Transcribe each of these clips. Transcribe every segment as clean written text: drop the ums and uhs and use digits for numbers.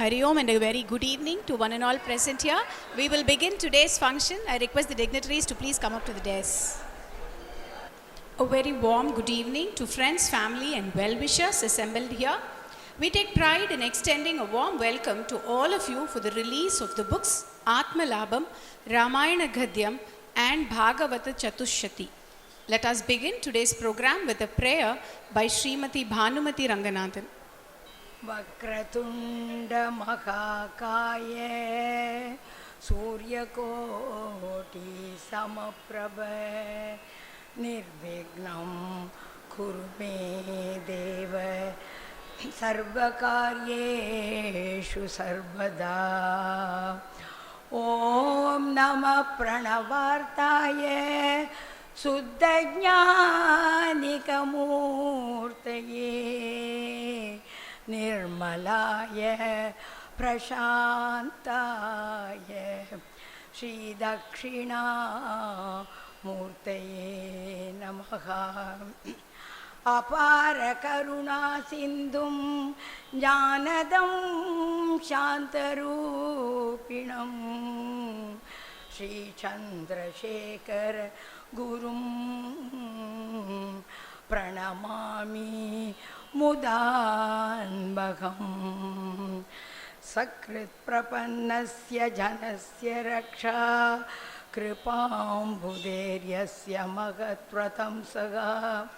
Hari Om and a very good evening to one and all present here. We will begin today's function. I request the dignitaries to please come up to the dais. A very warm good evening to friends, family and well-wishers assembled here. We take pride in extending a warm welcome to all of you for the release of the books Athmalabham, Ramayana Ghadyam and Bhagavatha Chatussati. Let us begin today's program with a prayer by Srimati Bhanumati Ranganathan. Vakratunda Mahakaya Suryakoti Samaprabha Nirvignam Kurume Deva Sarvakaryeshu Sarvada Om Namah Pranavartaya Suddhajnaanikamurtaye Nirmalaya Prashantaya Shri Dakshina Murtaye Namaha Apara Karuna Sindhum Jnanadam Shantarupinam Shri Chandrasekhara Gurum Pranamami Mudanbhagam Sakrit Prapannasya Janasya Raksha Kripam Bhuderyasya Magatpratam Saga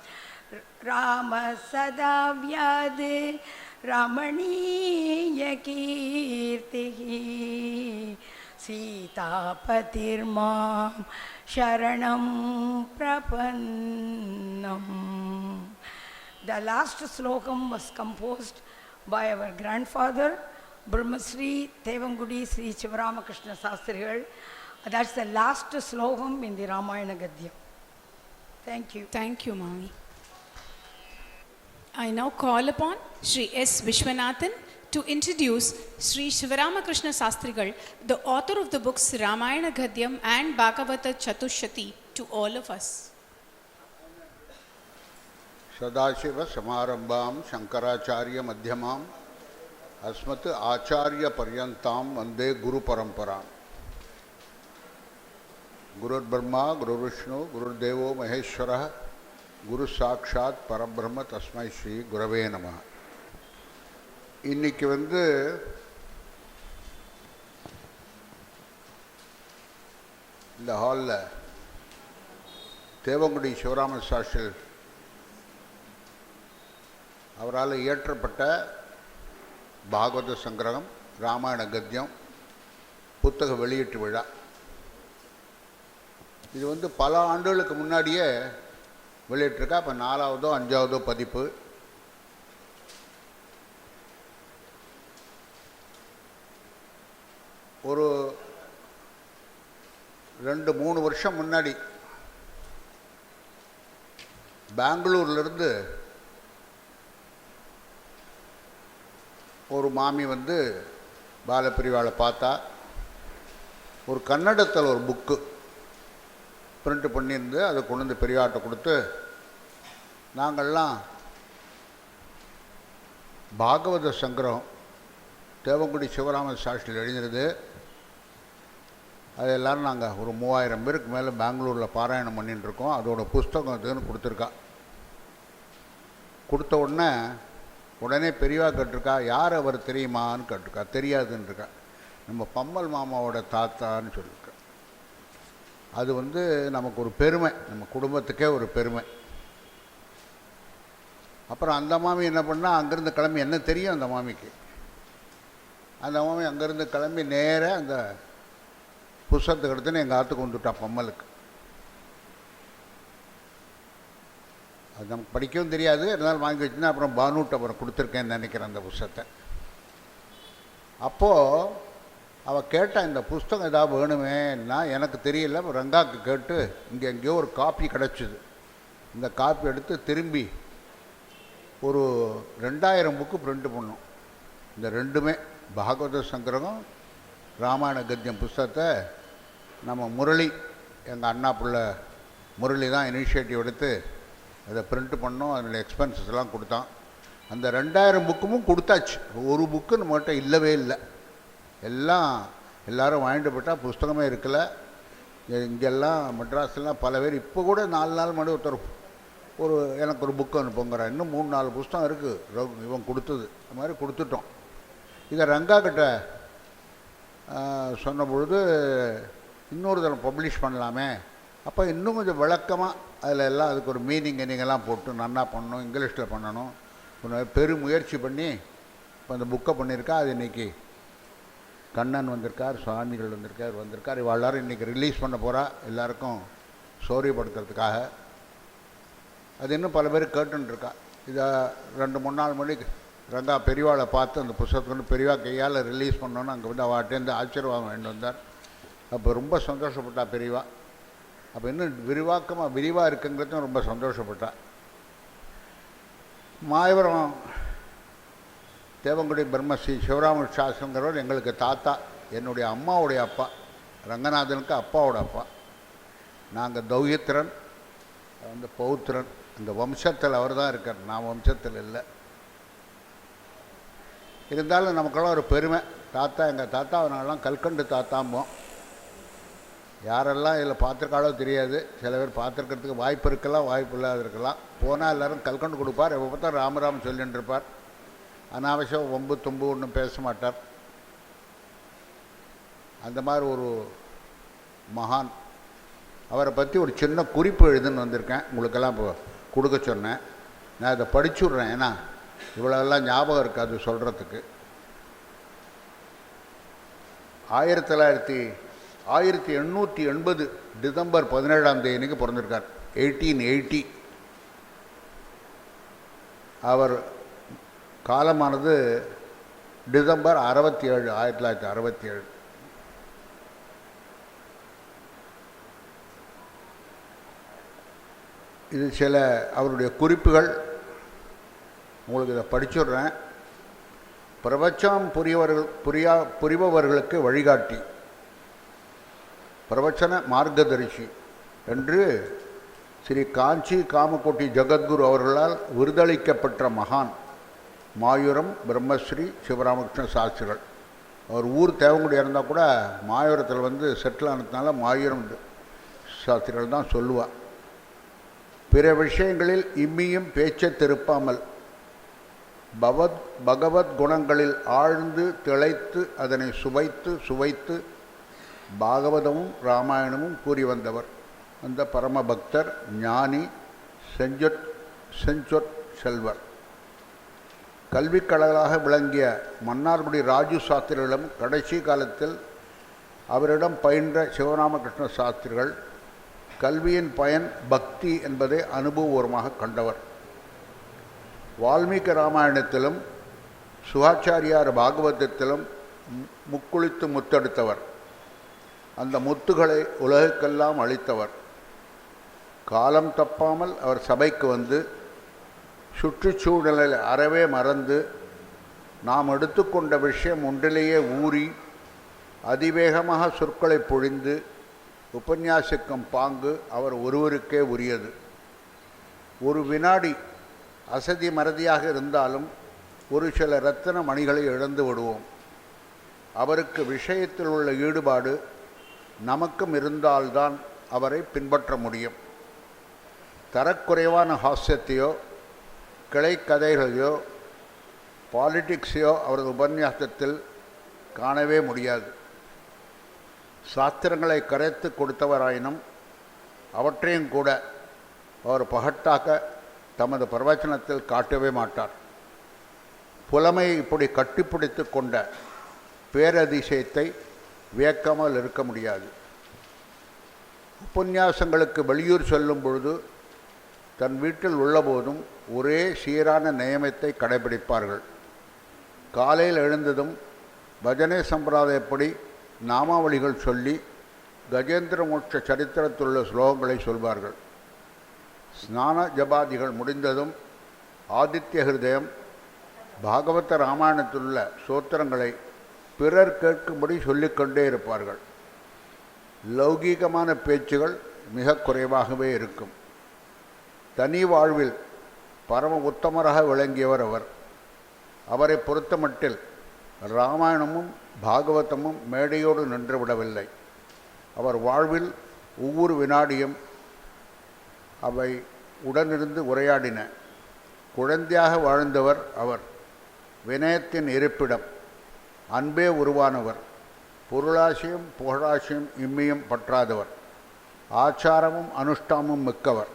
Rama Sada Vyade Ramaniya Kirtihi Sita Patirmam Sharanam Prapannam. The last slokam was composed by our grandfather, Brahmasri Tevangudi Sri Sivaramakrishna Sastrigal. That's the last slokam in the Ramayana Gadyam. Thank you. Thank you, Mami. I now call upon Sri S.Viswanathan to introduce Sri Sivaramakrishna Sastrigal, the author of the books Ramayana Ghadyam and Bhagavatha Chatussati, to all of us. Sadashiva Samarambam Shankaracharya Madhyamam Asmat Acharya Paryantam Vande Guru Paramparam. Guru Brahma, Guru Vishnu, Guru Devo Maheswaran, Guru Sakshat Parabrahma Tasmai Shri Gurave Namaha. இன்னைக்கு இந்த ஹாலில் தேவங்குடி சிவராம சாஸ்திரி அவரால் இயற்றப்பட்ட பாகவத சங்கிரகம் ராமாயண கத்தியம் புத்தக வெளியீட்டு விழா. இது பல ஆண்டுகளுக்கு முன்னாடியே வெளியிட்டிருக்கா. இப்போ 4வதோ 5வதோ பதிப்பு. ஒரு 2-3 வருஷம் முன்னாடி பெங்களூர்லேருந்து ஒரு மாமி பாலப்பிரிவாளை பார்த்தா ஒரு கன்னடத்தில் ஒரு புக்கு பிரிண்ட் பண்ணியிருந்து அதை கொண்டு வந்து பெரியவாட்ட கொடுத்து, நாங்கள்லாம் பாகவத சங்கிரகம் தேவங்குடி சிவராம சாஸ்திரியில் எழுதினது, அது எல்லோரும் நாங்கள் ஒரு 3000 பேருக்கு மேலே பெங்களூரில் பாராயணம் பண்ணிட்டுருக்கோம், அதோட புஸ்தகம் அதுன்னு கொடுத்துருக்கா. கொடுத்த உடனே பெரியவா கேட்டிருக்கா, யார் அவர் தெரியுமான்னு கேட்டிருக்கா. தெரியாதுன்றிருக்கா. நம்ம பம்மல் மாமாவோட தாத்தான்னு சொல்லியிருக்கா. அது நமக்கு ஒரு பெருமை, நம்ம குடும்பத்துக்கே ஒரு பெருமை. அப்புறம் அந்த மாமி என்ன பண்ணால், அங்கேருந்து கிளம்பி, என்ன தெரியும் அந்த மாமிக்கு, அந்த மாமி அங்கேருந்து கிளம்பி நேராக அந்த புஸ்தகத்துக்கு எடுத்துன்னு எங்கள் ஆற்றுக்கு வந்துட்டா பம்மலுக்கு. அது நமக்கு படிக்கவும் தெரியாது, இருந்தாலும் வாங்கி வச்சுன்னா அப்புறம் பானுட்ட அப்புறம் கொடுத்துருக்கேன்னு நினைக்கிறேன் அந்த புஸ்தகத்தை. அப்போது அவள் கேட்டால், இந்த புஸ்தகம் ஏதாவது வேணுமேன்னா எனக்கு தெரியல. ரங்காவுக்கு கேட்டு இங்கே எங்கேயோ ஒரு காப்பி கிடச்சிது. இந்த காப்பி எடுத்து திரும்பி ஒரு 2000 புக்கு பிரிண்ட் பண்ணோம். இந்த ரெண்டுமே பாகவத சங்கிரகம் ராமாயண கத்தியம் புஸ்தகத்தை நம்ம முரளி, எங்கள் அண்ணா பிள்ளை முரளி தான் இனிஷியேட்டிவ் எடுத்து அதை பிரிண்ட் பண்ணோம். அதனுடைய எக்ஸ்பென்சஸ்லாம் கொடுத்தான். அந்த 2000 புக்கும் கொடுத்தாச்சு. ஒரு புக்கு நம்மகிட்ட இல்லவே இல்லை. எல்லாரும் வாங்கிட்டு போட்டால் புஸ்தகமே இருக்கல. இங்கெல்லாம் மெட்ராஸ்லாம் பல பேர் இப்போ கூட 4 நாள் முன்னாடி ஒருத்தர் எனக்கு ஒரு புக்கு அனுப்புங்கிறார். இன்னும் 3-4 புஸ்தகம் இருக்குது இவன் கொடுத்தது. அது மாதிரி கொடுத்துட்டோம். இதை ரங்கா கிட்ட சொன்ன பொழுது இன்னொரு தடவை பப்ளிஷ் பண்ணலாமே, அப்போ இன்னும் கொஞ்சம் விளக்கமாக அதில் எல்லாம் அதுக்கு ஒரு மீனிங்கெல்லாம் போட்டு நன்னா பண்ணணும், இங்கிலீஷில் பண்ணணும். பெரும் முயற்சி பண்ணி இப்போ அந்த புக்கை பண்ணியிருக்கா. அது இன்றைக்கி கண்ணன் வந்திருக்கார், சுவாமிகள் வந்திருக்கார். இவெல்லாரும் இன்றைக்கி ரிலீஸ் பண்ண போகிறா எல்லாருக்கும் சௌரியப்படுத்துறதுக்காக. அது இன்னும் பல பேர் கேட்டுருக்கா. இதை 2-3 நாள் மணிக்கு ரங்கா பெரியவாளை பார்த்து அந்த புத்தகத்தை வந்து பெரியவா கையால் ரிலீஸ் பண்ணோன்னு அங்கே வந்து அவட்டேருந்து ஆசீர்வாதம் வேண்டு வந்தார். அப்போ ரொம்ப சந்தோஷப்பட்டா பெரியவா. அப்போ இன்னும் விரிவாக இருக்குங்கிறதும் ரொம்ப சந்தோஷப்பட்டா. மாயவரம் தேவங்குடி பிரம்மஸ்ரீ சிவராமகிருஷ்ணங்கிறவர் எங்களுக்கு தாத்தா, என்னுடைய அம்மாவுடைய அப்பா, ரங்கநாதனுக்கு அப்பாவோட அப்பா. நாங்கள் தௌஹித்திரன், வந்து பௌத்திரன். இந்த வம்சத்தில் அவர் தான் இருக்கார், நான் வம்சத்தில் இல்லை. இருந்தாலும் நமக்கெல்லாம் ஒரு பெருமை. தாத்தா, எங்கள் தாத்தா அவனாலாம் கல்கண்டு தாத்தாம்போம். யாரெல்லாம் இதில் பார்த்துருக்காளோ தெரியாது. சில பேர் பார்த்துருக்கிறதுக்கு வாய்ப்பு இருக்கலாம், வாய்ப்பு இல்லாத இருக்கலாம். போனால் எல்லோரும் கல்கண்டு கொடுப்பார். எப்போ பார்த்தா ராமராம் சொல்லிட்டு இருப்பார். அனாவசியம் வம்பு தும்பு ஒன்றும் பேச மாட்டார். அந்த மாதிரி ஒரு மகான். அவரை பற்றி ஒரு சின்ன குறிப்பு எழுதுன்னு வந்திருக்கேன். உங்களுக்கெல்லாம் இப்போ கொடுக்க சொன்னேன். நான் இதை படிச்சுட்றேன், ஏன்னா இவ்வளோலாம் ஞாபகம் இருக்காது சொல்கிறதுக்கு. 1880 டிசம்பர் 17 பிறந்திருக்கார். 1880. அவர் காலமானது டிசம்பர் 67, 1967. இது சில அவருடைய குறிப்புகள். உங்களுக்கு இதை படிச்சுடுறேன். பிரபஞ்சம் புரிபவர்களுக்கு வழிகாட்டி, பிரவச்சன மார்க்கதரிசி என்று ஸ்ரீ காஞ்சி காமகோட்டி ஜகத்குரு அவர்களால் விருதளிக்கப்பட்ட மகான் மாயூரம் பிரம்மஸ்ரீ சிவராமகிருஷ்ண சாஸ்திரிகள். அவர் ஊர் தேவங்குடி இருந்தால் கூட மாயூரத்தில் வந்து செட்டில் ஆனதுனால மாயூரம் சாஸ்திரிகள் தான் சொல்லுவாள். பிற விஷயங்களில் இம்மியும் பேச்சை திருப்பாமல் பகவத் குணங்களில் ஆழ்ந்து திளைத்து அதனை சுவைத்து பாகவதமும் ராமாயணமும் கூறி வந்தவர். அந்த பரம பக்தர், ஞானி, செஞ்சொற் செல்வர். கல்விக்கடலாக விளங்கிய மன்னார்குடி ராஜு சாஸ்திரிகளிடம் கடைசி காலத்தில் அவரிடம் பயின்ற சிவராமகிருஷ்ண சாஸ்திரிகள் கல்வியின் பயன் பக்தி என்பதை அனுபவபூர்வமாக கண்டவர். வால்மீகி ராமாயணத்திலும் சுகாச்சாரியார் பாகவதத்திலும் முக்குளித்து முத்தெடுத்தவர். அந்த முத்துகளை உலகுக்கெல்லாம் அளித்தவர். காலம் தப்பாமல் அவர் சபைக்கு வந்து சுற்றுச்சூழலை அறவே மறந்து நாம் எடுத்துக்கொண்ட விஷயம் ஒன்றிலேயே ஊறி அதிவேகமாக சொற்களை பொழிந்து உபன்யாசிக்கும் பாங்கு அவர் ஒருவருக்கே உரியது. ஒரு வினாடி அசதி மறதியாக இருந்தாலும் ஒரு சில இரத்தின மணிகளை இழந்து விடுவோம். அவருக்கு விஷயத்தில் உள்ள ஈடுபாடு நமக்கும் இருந்தால்தான் அவரை பின்பற்ற முடியும். தரக்குறைவான ஹாஸ்யத்தையோ கிளைக்கதைகளையோ பாலிட்டிக்ஸையோ அவரது உபன்யாசத்தில் காணவே முடியாது. சாஸ்திரங்களை கரைத்து கொடுத்தவராயினும் அவற்றையும் கூட அவர் பகட்டாக தமது பிரவச்சனத்தில் காட்டவே மாட்டார். புலமையை இப்படி கட்டிப்பிடித்து கொண்ட பேரதிசயத்தை வியக்காமல் இருக்க முடியாது. உபன்யாசங்களுக்கு வெளியூர் செல்லும் பொழுது தன் வீட்டில் உள்ளபோதும் ஒரே சீரான நியமத்தை கடைபிடிப்பார்கள். காலையில் எழுந்ததும் பஜனை சம்பிரதாயப்படி நாமாவளிகள் சொல்லி கஜேந்திர மோட்ச சரித்திரத்திலுள்ள ஸ்லோகங்களை சொல்வார்கள். ஸ்நான ஜபாதிகள் முடிந்ததும் ஆதித்ய ஹிருதயம், பாகவத ராமாயணத்திலுள்ள சோத்திரங்களை பிறர் கேட்கும்படி சொல்லிக்கொண்டே இருப்பார்கள். லௌகீகமான பேச்சுகள் மிக குறைவாகவே இருக்கும். தனி வாழ்வில் பரம உத்தமராக விளங்கியவர் அவர். அவரை பொறுத்தமட்டில் ராமாயணமும் பாகவதமும் மேடையோடு நின்றுவிடவில்லை. அவர் வாழ்வில் ஒவ்வொரு வினாடியும் அவை உடனிருந்து உரையாடின. குழந்தையாக வாழ்ந்தவர் அவர். வினயத்தின் இருப்பிடம், அன்பே உருவானவர். பொருளாசையும் புகழாசையும் இம்மையும் பற்றாதவர். ஆச்சாரமும் அனுஷ்டானமும் மிக்கவர்.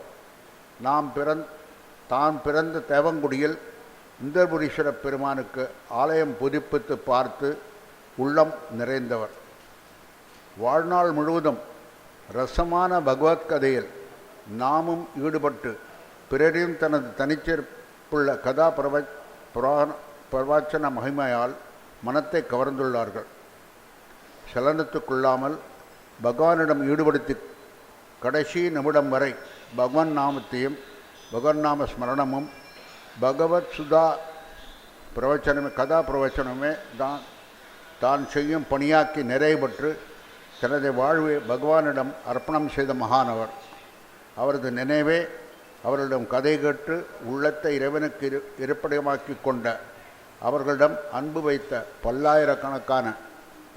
தான் பிறந்த தேவங்குடியில் இந்திரபுரீஸ்வர பெருமானுக்கு ஆலயம் புதுப்பித்து பார்த்து உள்ளம் நிறைந்தவர். வாழ்நாள் முழுவதும் ரசமான பகவத்கதையில் நாமும் ஈடுபட்டு பிறரையும் தனது தனிச்சிறப்புள்ள கதா பிரவாச்சன மகிமையால் மனத்தை கவர்ந்துள்ளார்கள். சலனத்துக்குள்ளாமல் பகவானிடம் ஈடுபடுத்தி கடைசி நிமிடம் வரை பகவன் நாமத்தையும் பகவன் நாம ஸ்மரணமும் பகவத் சுதா பிரவச்சனமே கதா பிரவச்சனமே தான் செய்யும் பணியாக்கி நிறைவுற்று தனது வாழ்வை பகவானிடம் அர்ப்பணம் செய்த மகானவர். அவரது நினைவே அவர்களிடம் கதை கேட்டு உள்ளத்தை இறைவனுக்கு இருப்பிடமாக்கி கொண்ட அவர்களிடம் அன்பு வைத்த பல்லாயிரக்கணக்கான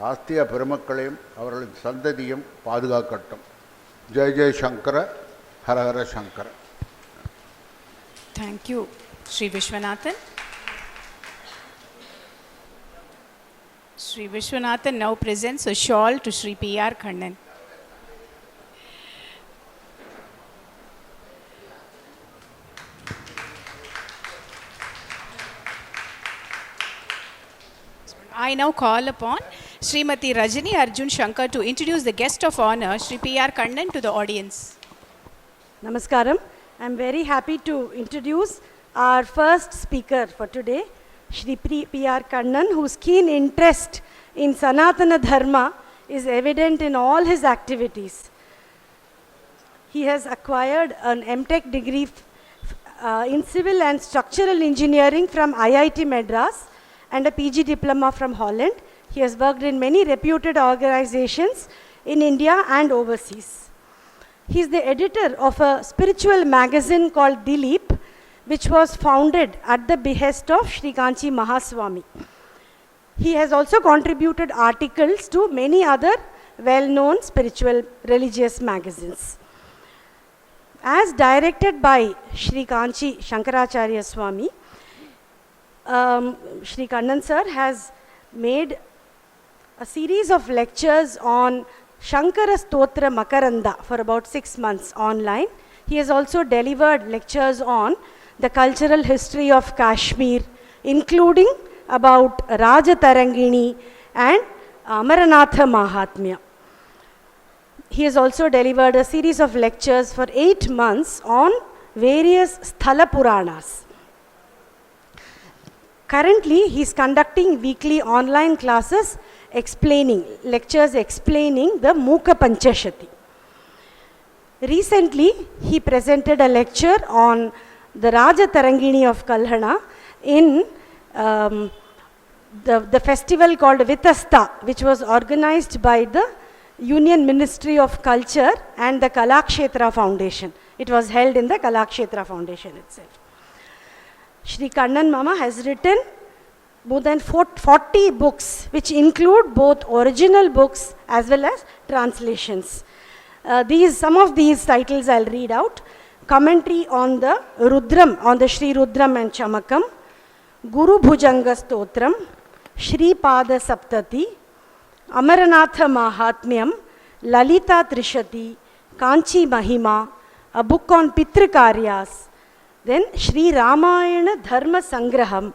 ஆஸ்திய பெருமக்களையும் அவர்களின் சந்ததியும் பாதுகாக்கட்டும். ஜெய் ஜெய் சங்கர, ஹரஹர Sankara. Thank you, S.Viswanathan. S.Viswanathan now presents a shawl to Sri P.R. Kannan. I now call upon Srimati Rajani Arjun Shankar to introduce the guest of honor, Sri P.R. Kannan, to the audience. Namaskaram. I am very happy to introduce our first speaker for today, Shri P.R. Kannan, whose keen interest in Sanatana Dharma is evident in all his activities. He has acquired an M.Tech degree in Civil and Structural Engineering from IIT Madras and a PG diploma from Holland. He has worked in many reputed organizations in India and overseas. He is the editor of a spiritual magazine called Dilip, which was founded at the behest of Sri Kanchi Mahaswami. He has also contributed articles to many other well-known spiritual religious magazines. As directed by Sri Kanchi Shankaracharya Swami, Sri Kannan sir has made a series of lectures on Shankara Stotra Makaranda for about 6 months online. He has also delivered lectures on the cultural history of Kashmir, including about Raja Tarangini and Amaranatha Mahatmya. He has also delivered a series of lectures for 8 months on various Sthala Puranas. Currently, he is conducting weekly online classes lectures explaining the Mukha Panchashati. Recently, he presented a lecture on the Raja Tarangini of Kalhana in the festival called Vitasta, which was organized by the Union Ministry of Culture and the Kalakshetra Foundation. It was held in the Kalakshetra Foundation itself. Shri Kannan Mama has written more than 40 books, which include both original books as well as translations. Some of these titles I'll read out. Commentary on the Rudram, on the Shri Rudram and Chamakam, Guru Bhujanga Stotram, Shri Pada Saptati, Amaranatha Mahatmyam, Lalita Trishati, Kanchi Mahima, a book on Pitrikaryas, then Shri Ramayana Dharma Sangraham,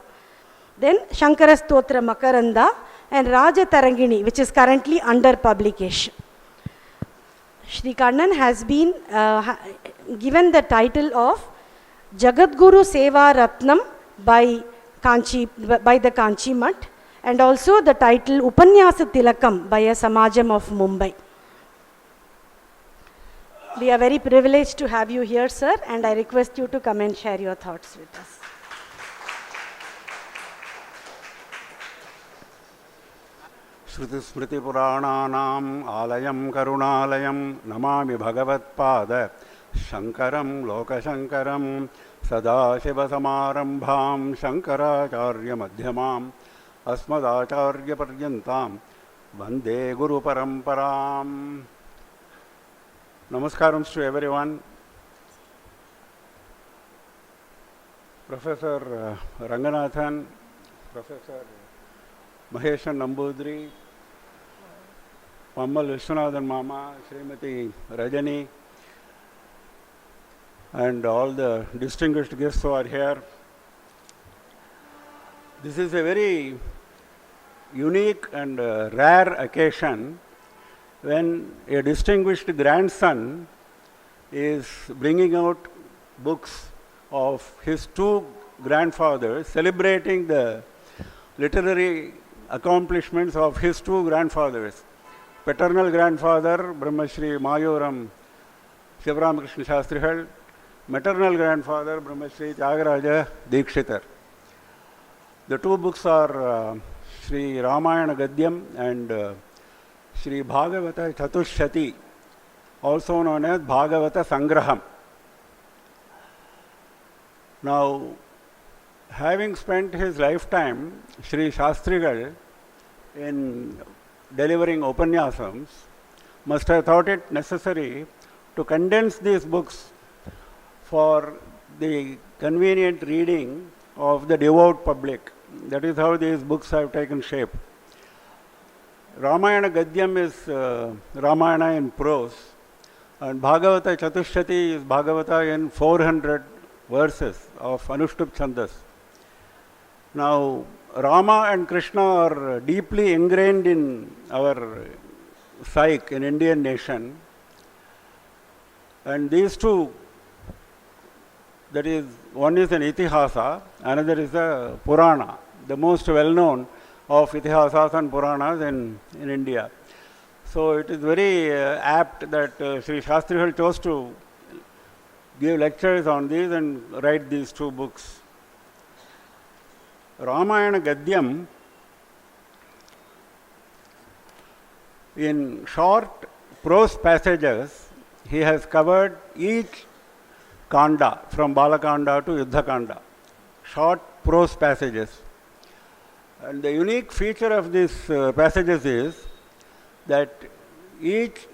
then Shankara Stotra Makaranda and Raja Tarangini, which is currently under publication. Shri Kannan has been given the title of Jagadguru Seva Ratnam by the Kanchi Mat, and also the title Upanyasa Tilakam by a Samajam of Mumbai. We are very privileged to have you here, sir, and I request you to come and share your thoughts with us. Shruti Smriti Purananam Alayam Karunalayam Namami Bhagavatpada Shankaram Lokashankaram सदाशिवसमारम्भां शङ्कराचार्यमध्यमाम् अस्मदाचार्यपर्यन्तां वन्दे गुरुपरम्पराम्. Namaskaram to everyone. Professor Ranganathan, Professor Maheswaran Nambudiri, S.Viswanathan Mama, Srimati Rajani, and all the distinguished guests who are here. This is a very unique and rare occasion when a distinguished grandson is bringing out books of his two grandfathers, celebrating the literary accomplishments of his two grandfathers. Paternal grandfather, Brahmashri Mayuram Sivaramakrishna Sastrigal, maternal grandfather, Brahmashri Thyagaraja Dikshitar. The two books are Sri Ramayana Gadyam and Sri Bhagavatha Chatussati, also known as Bhagavatha Sangraham. Now, having spent his lifetime, Sri Sastrigal, in delivering upanyasams, must have thought it necessary to condense these books for the convenient reading of the devout public. That is how these books have taken shape. Ramayana Gadyam is Ramayana in prose, and Bhagavata Chatussati is Bhagavata in 400 verses of Anushtup Chandas. Now, Rama and Krishna are deeply ingrained in our psyche, in Indian nation, and these two, that is, one is an Itihasa, another is a Purana, the most well-known of Itihasas and Puranas in India. So it is very apt that Sri Shastrigal chose to give lectures on these and write these two books. Ramayana Gadyam, in short prose passages, he has covered each Kanda, from Balakanda to Yuddha Kanda, short prose passages. And the unique feature of these passages is that each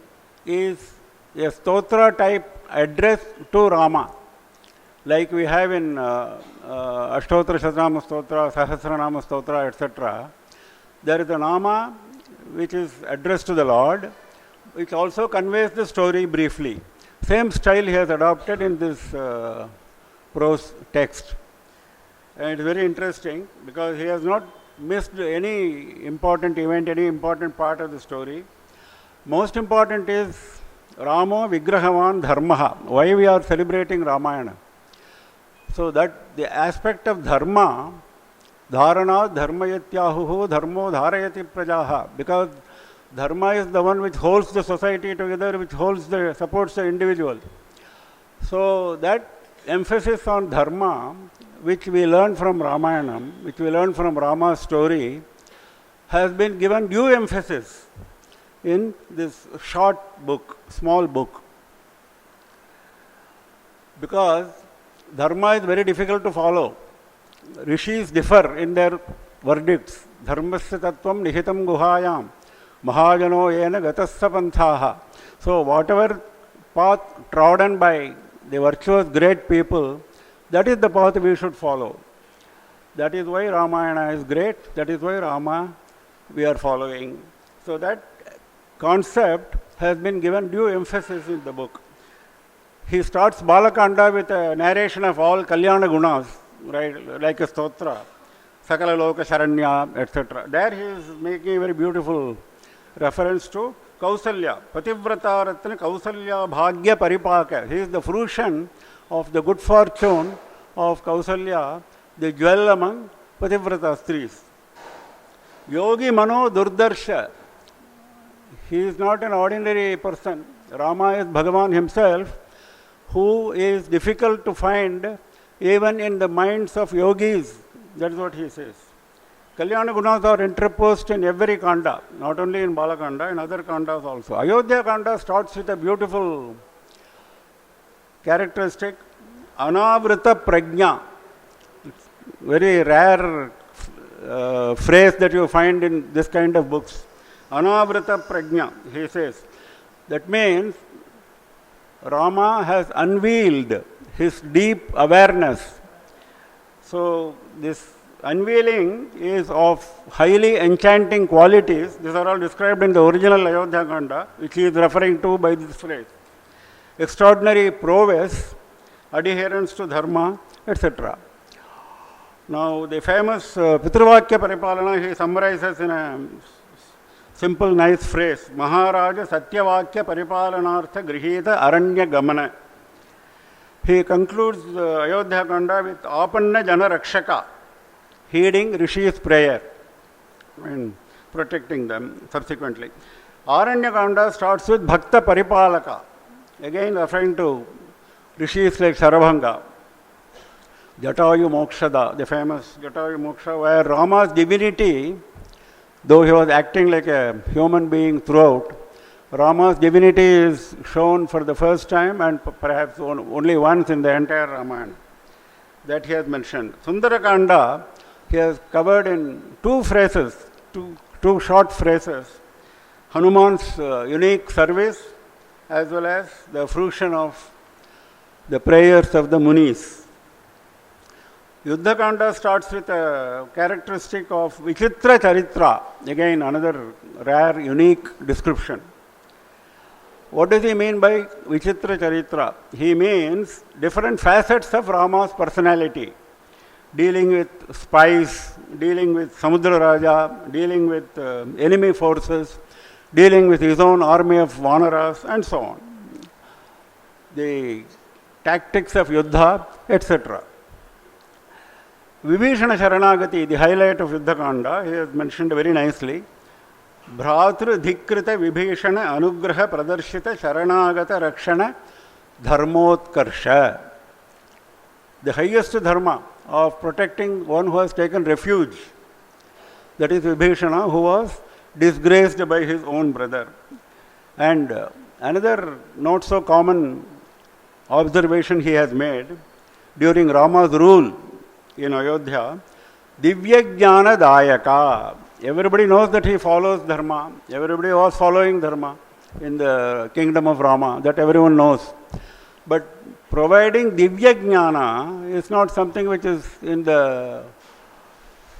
is a stotra type address to Rama, like we have in Ashtotra, Shatanama Stotra, Sahasranama Stotra, etc. There is a Nama which is addressed to the Lord, which also conveys the story briefly. Same style he has adopted in this prose text. And it is very interesting because he has not missed any important event, any important part of the story. Most important is Ramo Vigrahavan Dharmaha. Why we are celebrating Ramayana? So that the aspect of dharma, dharana dharmayatyahuhu dharmo dharayati prajaha, because dharma is the one which holds the society together, which supports the individual. So that emphasis on dharma, which we learn from Ramayana, which we learn from Rama's story, has been given due emphasis in this short book, small book. Because dharma is very difficult to follow. Rishis differ in their verdicts. Dharmasya tattvam nihitam guhayam mahajano yena gatasya panthaha. So whatever path trodden by the virtuous great people, that is the path we should follow. That is why Ramayana is great. That is why Rama we are following. So that concept has been given due emphasis in the book. He starts Balakanda with a narration of all Kalyana Gunas, right, like a stotra, Sakala Loka Sharanya, etc. There he is making a very beautiful reference to Kausalya, Pativrata Ratna Kausalya Bhagya Paripaka. He is the fruition of the good fortune of Kausalya, the jewel among Pativrata Stris. Yogi Mano Durdarsha. He is not an ordinary person. Rama is Bhagavan himself, who is difficult to find even in the minds of yogis. That is what he says. Kalyana Gunas are interposed in every Kanda, not only in Balakanda, in other Kandas also. Ayodhya Kanda starts with a beautiful characteristic anavrita prajna. It's very rare phrase that you find in this kind of books. Anavrita prajna, he says. That means Rama has unveiled his deep awareness. So this unveiling is of highly enchanting qualities. These are all described in the original Ayodhya Kanda, which he is referring to by this phrase. Extraordinary prowess, adherence to dharma, etc. Now the famous Pitruvakya Paripalana he summarizes in a simple nice phrase, Maharaja Satyavakya Paripalanartha Grihita Aranya Gamana. He concludes Ayodhya Kanda with Apanna Jana Rakshaka, heeding Rishi's prayer and protecting them subsequently. Aranya Kanda starts with Bhakta Paripalaka, again referring to Rishis like Sarabhanga, Jatayu Mokshada, the famous Jatayu Moksha, where Rama's divinity, though he was acting like a human being throughout, Rama's divinity is shown for the first time and perhaps only once in the entire Ramayana. That he has mentioned. Sundarakanda, he has covered in two phrases, two short phrases, Hanuman's unique service as well as the fruition of the prayers of the Munis. Yuddha Kanda starts with a characteristic of Vichitra Charitra, again another rare, unique description. What does he mean by Vichitra Charitra? He means different facets of Rama's personality, dealing with spies, dealing with Samudra Raja, dealing with enemy forces, dealing with his own army of Vanaras, and so on. The tactics of Yuddha, etc. Vibhishana Sharanagati, the highlight of Yuddha Kanda, he has mentioned very nicely. Bhratru Dhikrita Vibhishana Anugraha Pradarshita Sharanagata Rakshana Dharmotkarsha. The highest dharma of protecting one who has taken refuge. That is Vibhishana, who was disgraced by his own brother. And another not so common observation he has made during Rama's rule in Ayodhya, Divya Jnana Dayaka. Everybody knows that he follows dharma. Everybody was following dharma in the kingdom of Rama. That everyone knows. But providing Divya Jnana is not something which is in the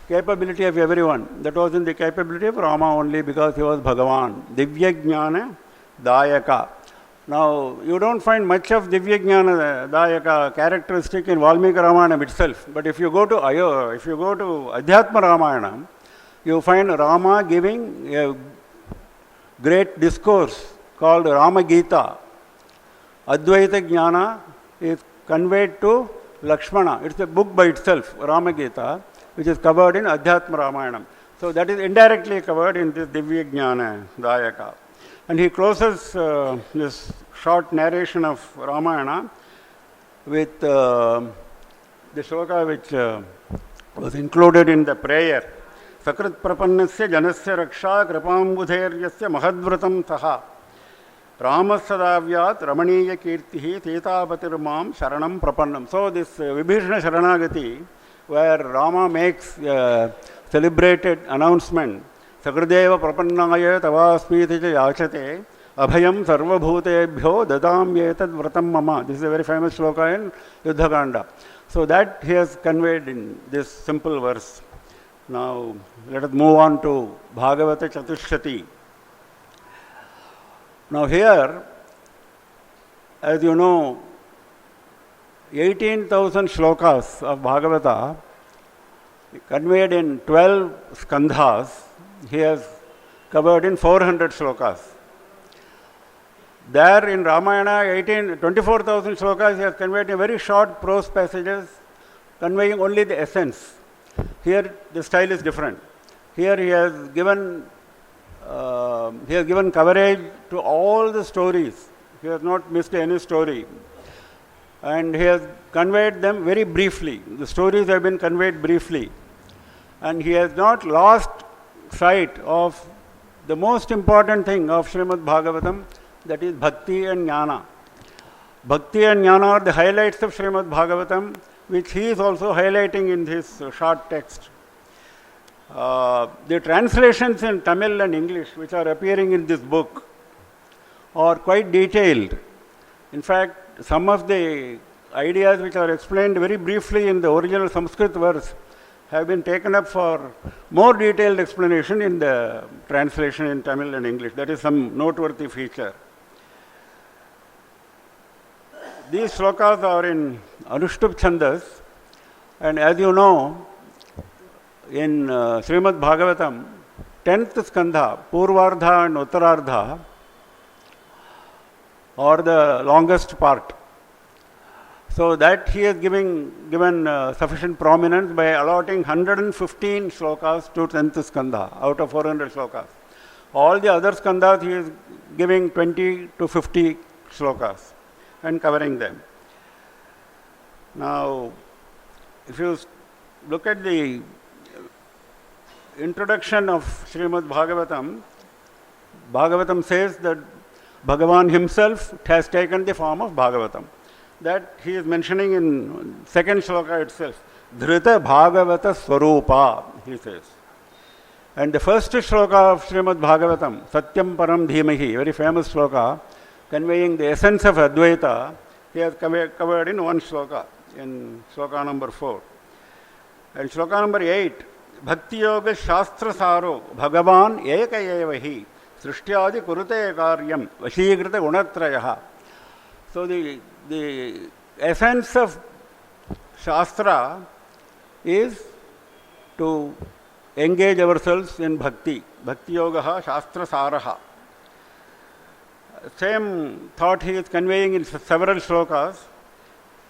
capability of everyone. That was in the capability of Rama only because he was Bhagavan. Divya Jnana Dayaka. Now, you don't find much of Divya Jnana Dayaka characteristic in Valmiki Ramayana itself. But if you go to Adhyatma Ramayana, you find Rama giving a great discourse called Rama Gita. Advaita Jnana is conveyed to Lakshmana. It's a book by itself, Rama Gita, which is covered in Adhyatma Ramayana. So that is indirectly covered in this Divya Jnana Dayaka. And he closes this short narration of Ramayana with the shloka which was included in the prayer. Sakrit prapannasya janasya raksha kripambudheryasya mahadvratam saha Ramasadavyat ramaniya kirtihi tetapatirmam sharanam prapannam. So this Vibhishana Sharanagati, where Rama makes a celebrated announcement, Sakrideva prapannaya tavasmiti yachate abhayam sarvabhutebhyo dadamyetad vratam mama. This is a very famous shloka in Yuddha Kanda. So that he has conveyed in this simple verse. Now let us move on to Bhagavata Chatussati. Now here, as you know, 18,000 shlokas of Bhagavata conveyed in 12 skandhas, he has covered in 400 shlokas. There in Ramayana, 24,000 shlokas he has conveyed in very short prose passages, conveying only the essence. Here the style is different. Here he has given coverage to all the stories. He has not missed any story. And he has conveyed them very briefly. The stories have been conveyed briefly. And he has not lost sight of the most important thing of Srimad Bhagavatam, that is Bhakti and Jnana. Bhakti and Jnana are the highlights of Srimad Bhagavatam, which he is also highlighting in his short text. The translations in Tamil and English, which are appearing in this book, are quite detailed. In fact, some of the ideas which are explained very briefly in the original Sanskrit verse have been taken up for more detailed explanation in the translation in Tamil and English. That is some noteworthy feature. These slokas are in Anushtup Chandas, and as you know, in Srimad Bhagavatam, 10th skandha, Purvardha and Uttarardha, are the longest part. So that he has given sufficient prominence by allotting 115 slokas to 10th skandha out of 400 slokas. All the other skandhas he is giving 20 to 50 slokas and covering them. Now, if you look at the introduction of Srimad Bhagavatam, Bhagavatam says that Bhagavan himself has taken the form of Bhagavatam. That he is mentioning in second shloka itself. Dhrita Bhagavata Swarupa, he says. And the first shloka of Srimad Bhagavatam, Satyam Param Dhimahi, very famous shloka, conveying the essence of Advaita, he has covered in one shloka, in shloka number 4. And shloka number 8, Bhakti Yoga Shastra Saro, Bhagavan Eka Evahi, Srishtyadi Kurute Karyam, Vashigrita Gunatrayaha. So the essence of Shastra is to engage ourselves in Bhakti. Bhakti Yoga Shastra Saraha. Same thought he is conveying in several shlokas.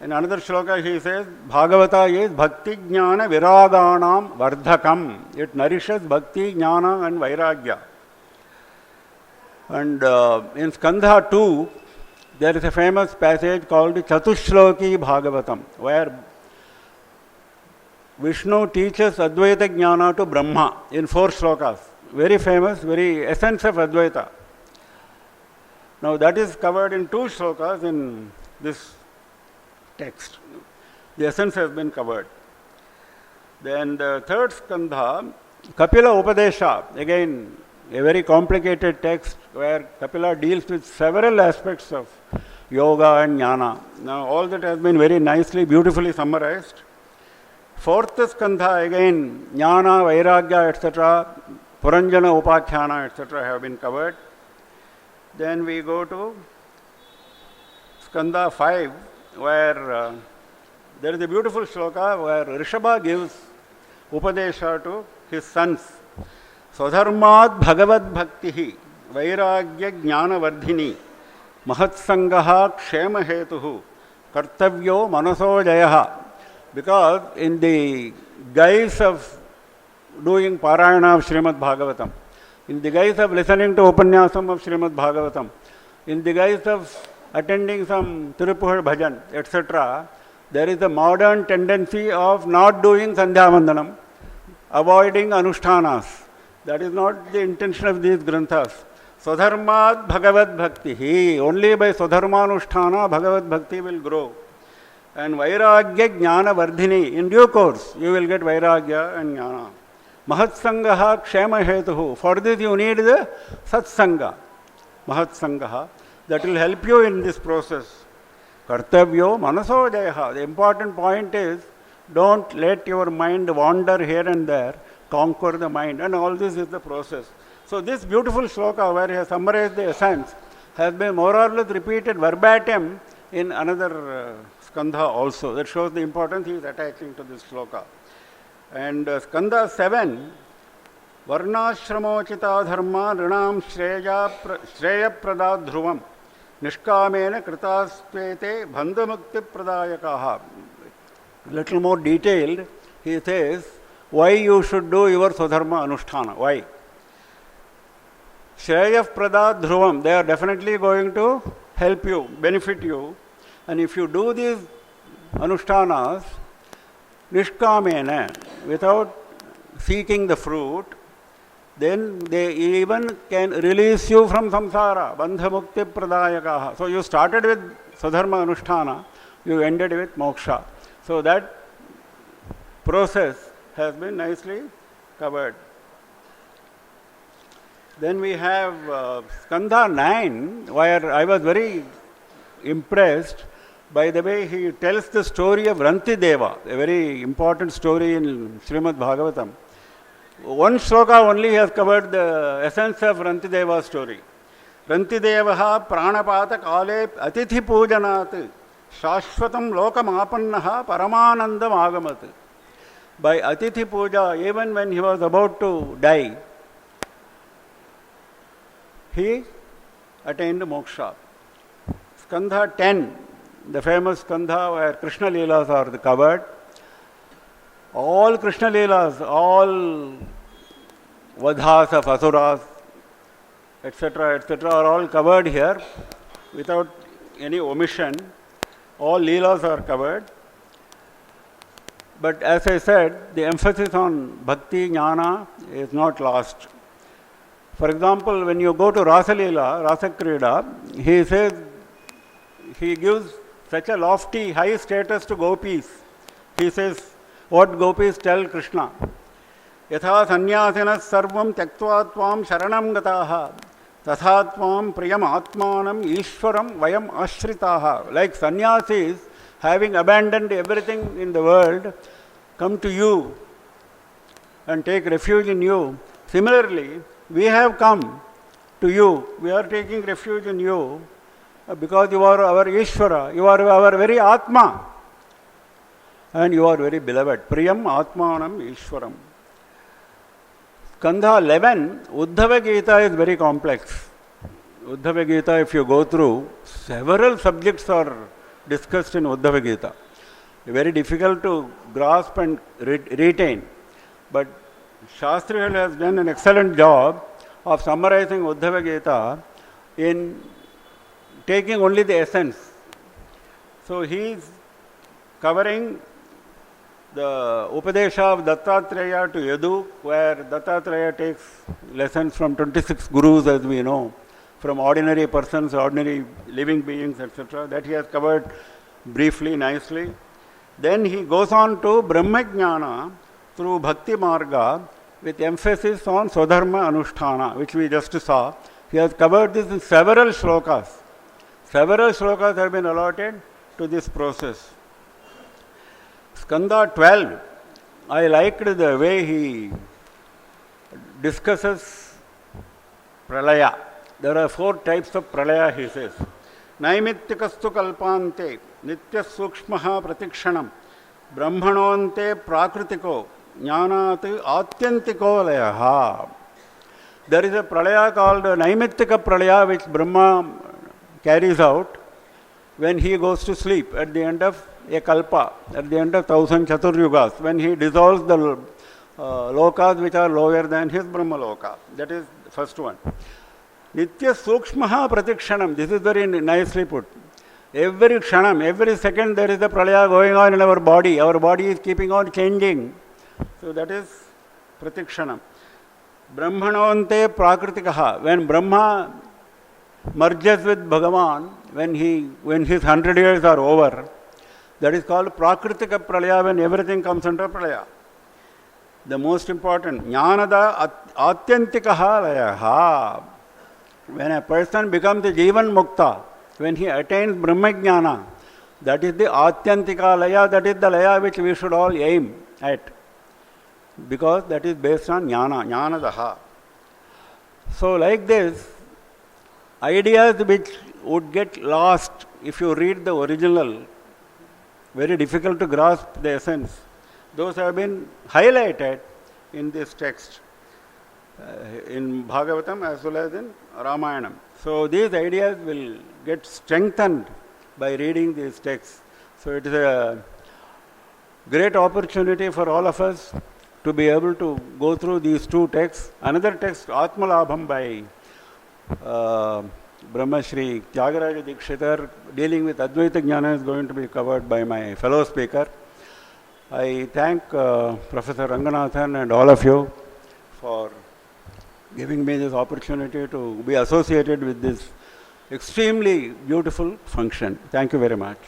In another shloka he says, Bhagavata is Bhakti Jnana Viraganam Vardhakam. It nourishes Bhakti, Jnana and Vairagya. And in Skandha 2, there is a famous passage called Chatushloki Bhagavatam, where Vishnu teaches Advaita Jnana to Brahma in 4 shlokas. Very famous, very essence of Advaita. Now that is covered in 2 shlokas in this text. The essence has been covered. Then the third skandha, Kapila Upadesha, again a very complicated text where Kapila deals with several aspects of yoga and jnana. Now all that has been very nicely, beautifully summarized. Fourth skandha, again jnana, vairagya, etc., puranjana, upakhyana, etc. have been covered. Then we go to skandha 5, where there is a beautiful shloka where Rishabha gives upadesha to his sons. Swadharmad bhagavad bhaktihi vairagya jnana vardhini mahatsangaha kshema hetuhu kartavyo manaso jayaha. Because in the guise of doing parayana of Srimad Bhagavatam, in the guise of listening to Upanyasam of Srimad Bhagavatam, in the guise of attending some Tirupuhar bhajan, etc., there is a modern tendency of not doing Sandhya Vandanam, avoiding Anushtanas. That is not the intention of these granthas. Swadharmad Bhagavad Bhakti. Only by Swadharmanusthana Bhagavad Bhakti will grow. And Vairagya Jnana Vardhini. In due course, you will get Vairagya and Jnana. Mahatsangaha Kshema Hetuhu. For this you need the Satsanga. Mahatsangaha. That will help you in this process. Kartavyo Manaso Jayaha. The important point is, don't let your mind wander here and there. Conquer the mind. And all this is the process. So this beautiful shloka where he has summarized the essence has been more or less repeated verbatim in another skandha also. That shows the importance he is attaching to this shloka. And skandha 7, Varnashramochita dharma rinam shreya prada dhruvam nishkamena kritastvete bandhamukti pradayakaha. Little more detailed, he says, why you should do your Swadharma Anusthana. Why? Shreya prada dhruvam, they are definitely going to help you, benefit you. And if you do these Anushtanas, nishkamena, without seeking the fruit, then they even can release you from samsara, bandha mukti pradayakaha. So you started with Swadharma Anusthana, you ended with moksha. So that process has been nicely covered. Then we have Skandha 9, where I was very impressed by the way he tells the story of Rantideva, a very important story in Srimad Bhagavatam. One shloka only has covered the essence of Rantideva's story. Rantidevaha pranapata kale atithi pujanat shashvatam lokamapannaha paramanandam agamat. By atithi puja, even when he was about to die, he attained moksha. Skandha 10, the famous Skandha where Krishna Leelas are covered. All Krishna Leelas, all vadhas of asuras, etc., are all covered here without any omission. All Leelas are covered. But as I said, the emphasis on bhakti, jnana is not lost. For example, when you go to Rasa Leela, Rasa Krida, he says, he gives such a lofty, high status to gopis. He says, what gopis tell Krishna? Yatha sanyasinas sarvam tyaktva tvam sharanam gataha tatha tvam priyam atmanam ishwaram vayam ashritaha. Like sannyasis, having abandoned everything in the world, come to you and take refuge in you. Similarly, we have come to you. We are taking refuge in you because you are our Ishvara. You are our very Athma. And you are very beloved. Priyam Atmanam Ishwaram. Skandha 11, Uddhava Gita is very complex. Uddhava Gita, if you go through, several subjects are discussed in Uddhava Gita. Very difficult to grasp and retain. But Sastrigal has done an excellent job of summarizing Uddhava Gita in taking only the essence. So he is covering the Upadesha of Dattatreya to Yadu, where Dattatreya takes lessons from 26 gurus, as we know, from ordinary persons, ordinary living beings, etc. That he has covered briefly, nicely. Then he goes on to Brahmajnana through Bhakti Marga with emphasis on Swadharma Anusthana, which we just saw. He has covered this in several shlokas. Several shlokas have been allotted to this process. Skandha 12, I liked the way he discusses pralaya. There are 4 types of pralaya, he says. Naimitikastu kalpante, nitya sukshmaha pratikshanam, brahmanonte prakritiko, jnanat atyantiko layaha. There is a pralaya called Naimittika pralaya, which Brahma carries out when he goes to sleep at the end of a kalpa, at the end of 1000 Chaturyugas, when he dissolves the lokas which are lower than his Brahma loka. That is the first one. Nitya sukshmaha pratikshanam. This is very nicely put. Every kshanam, every second there is a pralaya going on in our body. Our body is keeping on changing. So that is pratikshanam. Brahmanonte prakrtikaha. When Brahma merges with Bhagavan, when his 100 years are over, that is called prakritika pralaya, when everything comes under pralaya. The most important, jnanada atyantikaha layaha. When a person becomes the Jivan Mukta, when he attains Brahmajnana, that is the Atyantika laya, that is the laya which we should all aim at. Because that is based on jnana, jnanadaha. So like this, ideas which would get lost if you read the original, very difficult to grasp the essence, those have been highlighted in this text, in Bhagavatam as well as in Ramayana. So these ideas will get strengthened by reading these texts. So it is a great opportunity for all of us to be able to go through these 2 texts. Another text, Athmalabham by Brahmashri Thyagaraja Dikshitar, dealing with Advaita Jnana, is going to be covered by my fellow speaker. I thank Professor Ranganathan and all of you for giving me this opportunity to be associated with this extremely beautiful function. Thank you very much.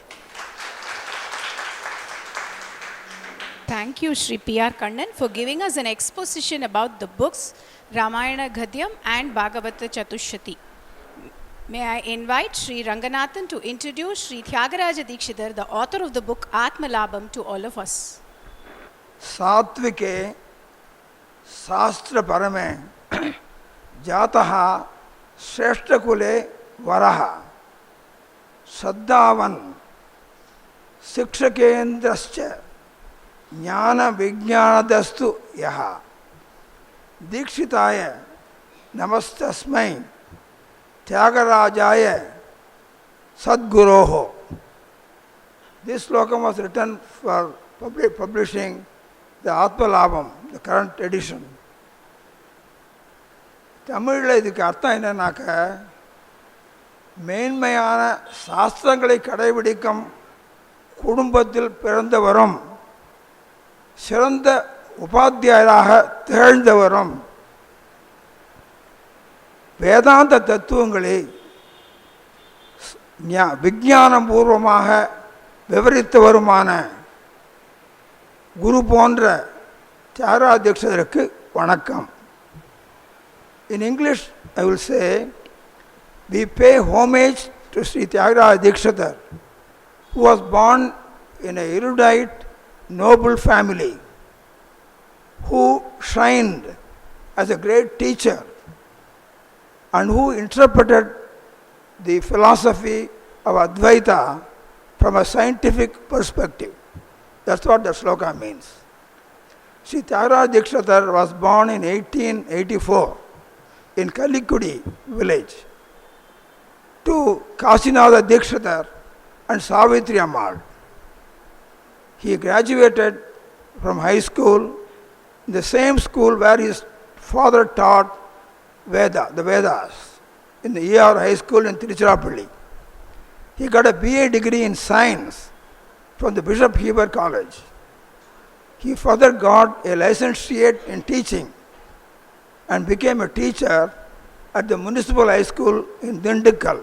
Thank you, Sri P.R. Kannan, for giving us an exposition about the books Ramayana, Ghadhyam and Bhagavatha Chatussati. May I invite Sri Ranganathan to introduce Sri Thyagaraja Dikshitar, the author of the book Athmalabham, to all of us. सात्विके शास्त्र परमे जातः श्रेष्ठकुले वरः श्रद्धावन् शिक्षकेन्द्रश्च ज्ञान विज्ञानदस्तु यः दीक्षिताय नमस्तस्मै त्यागराजाय सद्गुरोः. This slokam was written for publishing the Athmalabham, the current edition. தமிழில் இதுக்கு அர்த்தம் என்னன்னாக்க, மேன்மையான சாஸ்திரங்களை கடைபிடிக்கும் குடும்பத்தில் பிறந்தவரும் சிறந்த உபாத்தியாயராக திகழ்ந்தவரும் வேதாந்த தத்துவங்களை விஞ்ஞானம் பூர்வமாக விவரித்தவருமான குரு போன்ற தியாகராஜ தீக்ஷிதருக்கு வணக்கம். In English, I will say, we pay homage to Sri Thyagaraja Dikshitar, who was born in an erudite, noble family, who shined as a great teacher and who interpreted the philosophy of Advaita from a scientific perspective. That's what the sloka means. Sri Thyagaraja Dikshitar was born in 1884 in Kalikudi village to Kasinatha Dikshitar and Savitri Ammal. He graduated from high school in the same school where his father taught the Vedas, in the ER High School in Tiruchirappalli. He got a BA degree in science from the Bishop Heber College. He further got a licentiate in teaching and became a teacher at the Municipal High School in Dindikkal,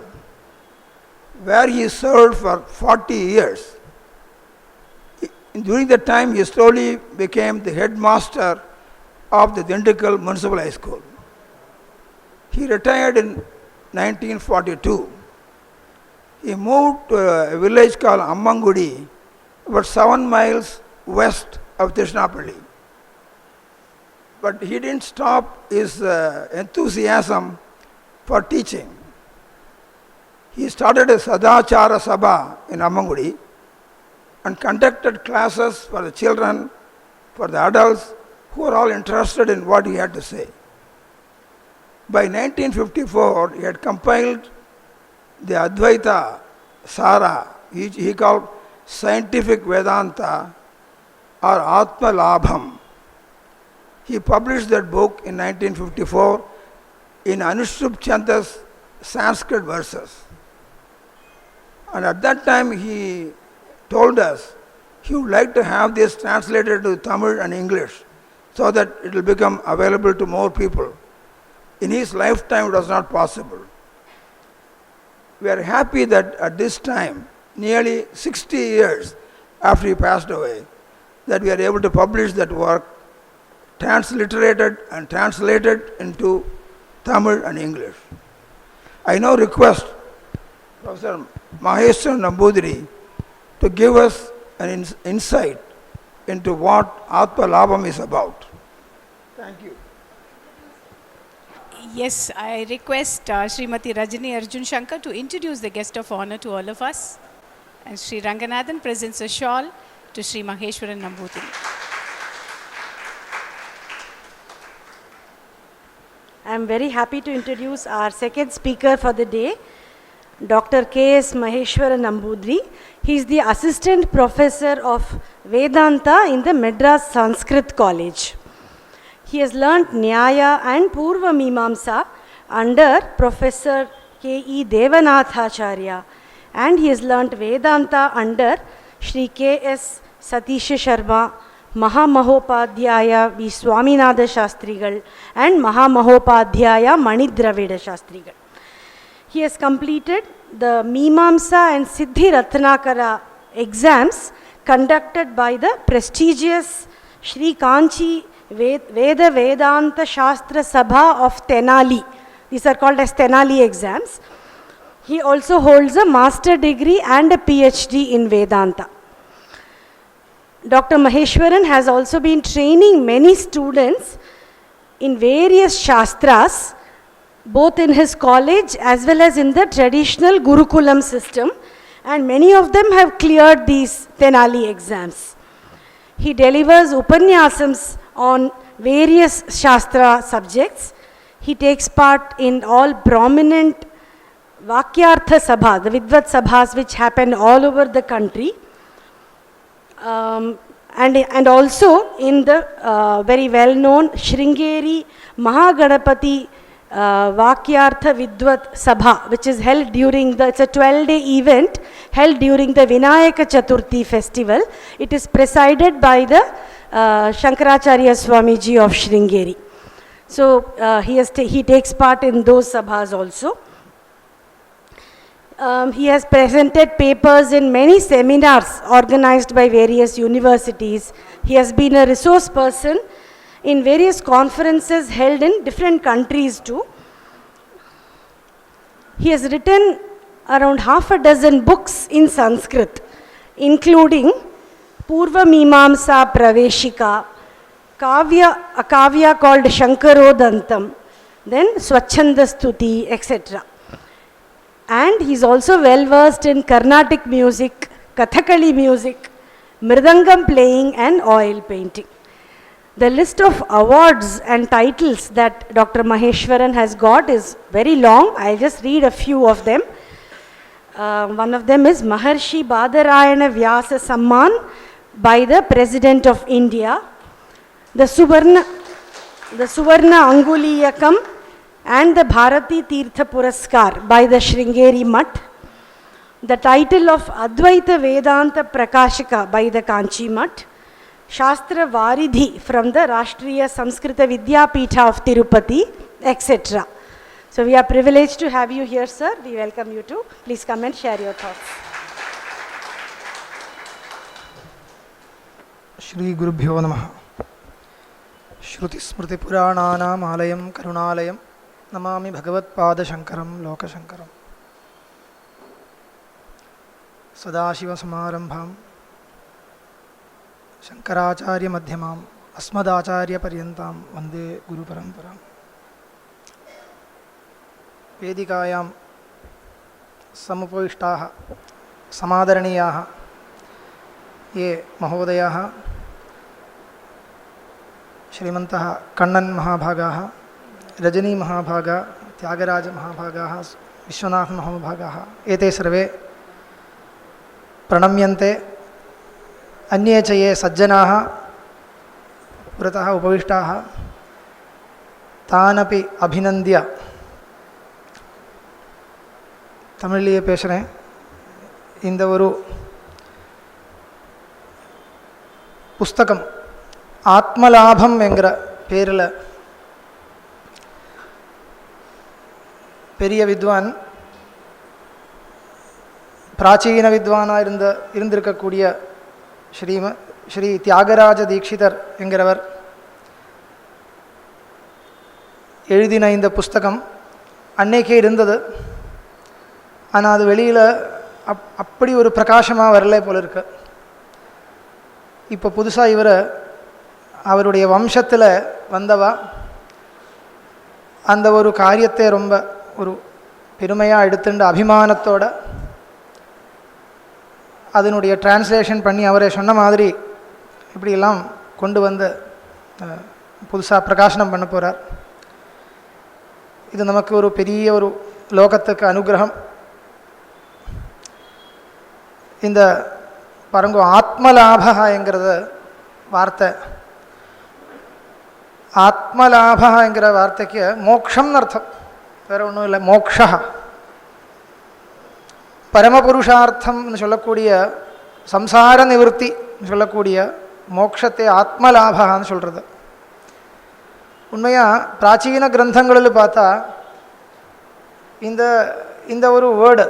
where he served for 40 years. During that time, he slowly became the headmaster of the Dindikkal Municipal High School. He retired in 1942. He moved to a village called Ammangudi, about 7 miles west of Tiruchirappalli. But he didn't stop his enthusiasm for teaching. He started a Sadachara Sabha in Ammangudi and conducted classes for the children, for the adults who were all interested in what he had to say. By 1954, he had compiled the Advaita Sara, he called Scientific Vedanta or Athmalabham. He published that book in 1954 in Anushrup Chanda's Sanskrit verses. And at that time he told us he would like to have this translated to Tamil and English so that it will become available to more people. In his lifetime it was not possible. We are happy that at this time, nearly 60 years after he passed away, that we are able to publish that work, transliterated and translated into Tamil and English. I now request Professor Maheswaran Nambudiri to give us an insight into what Athmalabham is about. Thank you. Yes, I request Srimati Rajani Arjun Shankar to introduce the guest of honor to all of us. And Sri Ranganathan presents a shawl to Sri Maheswaran Nambudiri. I am very happy to introduce our second speaker for the day, Dr. K.S. Maheswaran Nambudiri. He is the Assistant Professor of Vedanta in the Madras Sanskrit College. He has learnt Nyaya and Purva Mimamsa under Professor K.E. Devanathacharya, and he has learnt Vedanta under Shri K.S. Satish Sharma, Mahamahopadhyaya V. Swaminatha Sastrigal and Mahamahopadhyaya Manidravida Sastrigal. He has completed the Mimamsa and Siddhi Ratnakara exams conducted by the prestigious Sri Kanchi Veda Vedanta Shastra Sabha of Tenali. These are called as Tenali exams. He also holds a master degree and a PhD in Vedanta. Dr. Maheswaran has also been training many students in various Shastras, both in his college as well as in the traditional Gurukulam system, and many of them have cleared these Tenali exams. He delivers Upanyasams on various Shastra subjects. He takes part in all prominent Vakyartha Sabha, the Vidvat Sabhas which happen all over the country. And also in the very well-known Sringeri Mahagadapati Vakyartha Vidvat Sabha, which is held during it's a 12-day event held during the Vinayaka Chaturthi festival. It is presided by the Shankaracharya Swamiji of Sringeri. So he takes part in those sabhas also. He has presented papers in many seminars organized by various universities. He has been a resource person in various conferences held in different countries too. He has written around half a dozen books in Sanskrit, including Purva Mimamsa Praveshika, a kavya called Shankarodantam, then Swachanda Stuti, etc. And he is also well versed in Carnatic music, Kathakali music, Mridangam playing and oil painting. The list of awards and titles that Dr. Maheswaran has got is very long. I'll just read a few of them. One of them is Maharshi Badarayana Vyasa Samman by the President of India, the Suvarna Anguliyakam and the Bharati Tirtha Puraskar by the Sringeri Mutt, the title of Advaita Vedanta Prakashika by the Kanchi Mutt, Shastra Varidhi from the Rashtriya Samskrita Vidyapitha of Tirupati, etc. So we are privileged to have you here, sir. We welcome you too. Please come and share your thoughts. Shri Gurubhyo Namaha. Shruti Smriti Purananam Alayam Karunalayam Namami Bhagavat Pada Shankaram Loka Shankaram Sadashiva Samarambham Shankaracharya Madhyamam Asmadacharya Paryantam Vande Guru Paramparam Vedikayam Samupavishtaha Samadaraniyaha Ye Mahodayaha Shrimantah Kannan Mahabhagaha Rajani Mahabhaga Thyagaraja Mahabhagaha Viswanathan Mahabhagaha Ete Sarve Pranamyante Anye Chaye Sajjanaha Purataha Upavishtaha Tanapi Abhinandya Tamiliye Peshane Indavaru Pustakam Athmalabham engra perila Periya Vidwan Prachina Vidwana Irundirukkakoodiya Shri Thyagaraja Dikshitar engravar எழுதின இந்த புஸ்தகம் அன்னைக்கே இருந்தது. ஆனால் அது வெளியில் அப்படி ஒரு பிரகாசமாக வரல போல இருக்கு. இப்போ புதுசாக இவர் அவருடைய வம்சத்தில் வந்தவா அந்த ஒரு காரியத்தை ரொம்ப ஒரு பெருமையாக எடுத்துட்டு அபிமானத்தோட அதனுடைய டிரான்ஸ்லேஷன் பண்ணி அவரை சொன்ன மாதிரி இப்படியெல்லாம் கொண்டு வந்து புதுசாக பிரகாசனம் பண்ண போகிறார். இது நமக்கு ஒரு பெரிய ஒரு லோகத்துக்கு அனுகிரகம். இந்த பாருங்க ஆத்மலாபா என்கிறது வார்த்தை. ஆத்மலாபா என்கிற வார்த்தைக்கு மோக்ஷம்னு அர்த்தம், வேறு ஒன்றும் இல்லை. மோக்ஷா பரமபுருஷார்த்தம்னு சொல்லக்கூடிய சம்சார நிவர்த்தி சொல்லக்கூடிய மோக்ஷத்தை ஆத்மலாபான்னு சொல்கிறது. உண்மையாக பிராச்சீன கிரந்தங்களில் பார்த்தா இந்த இந்த ஒரு வேர்டு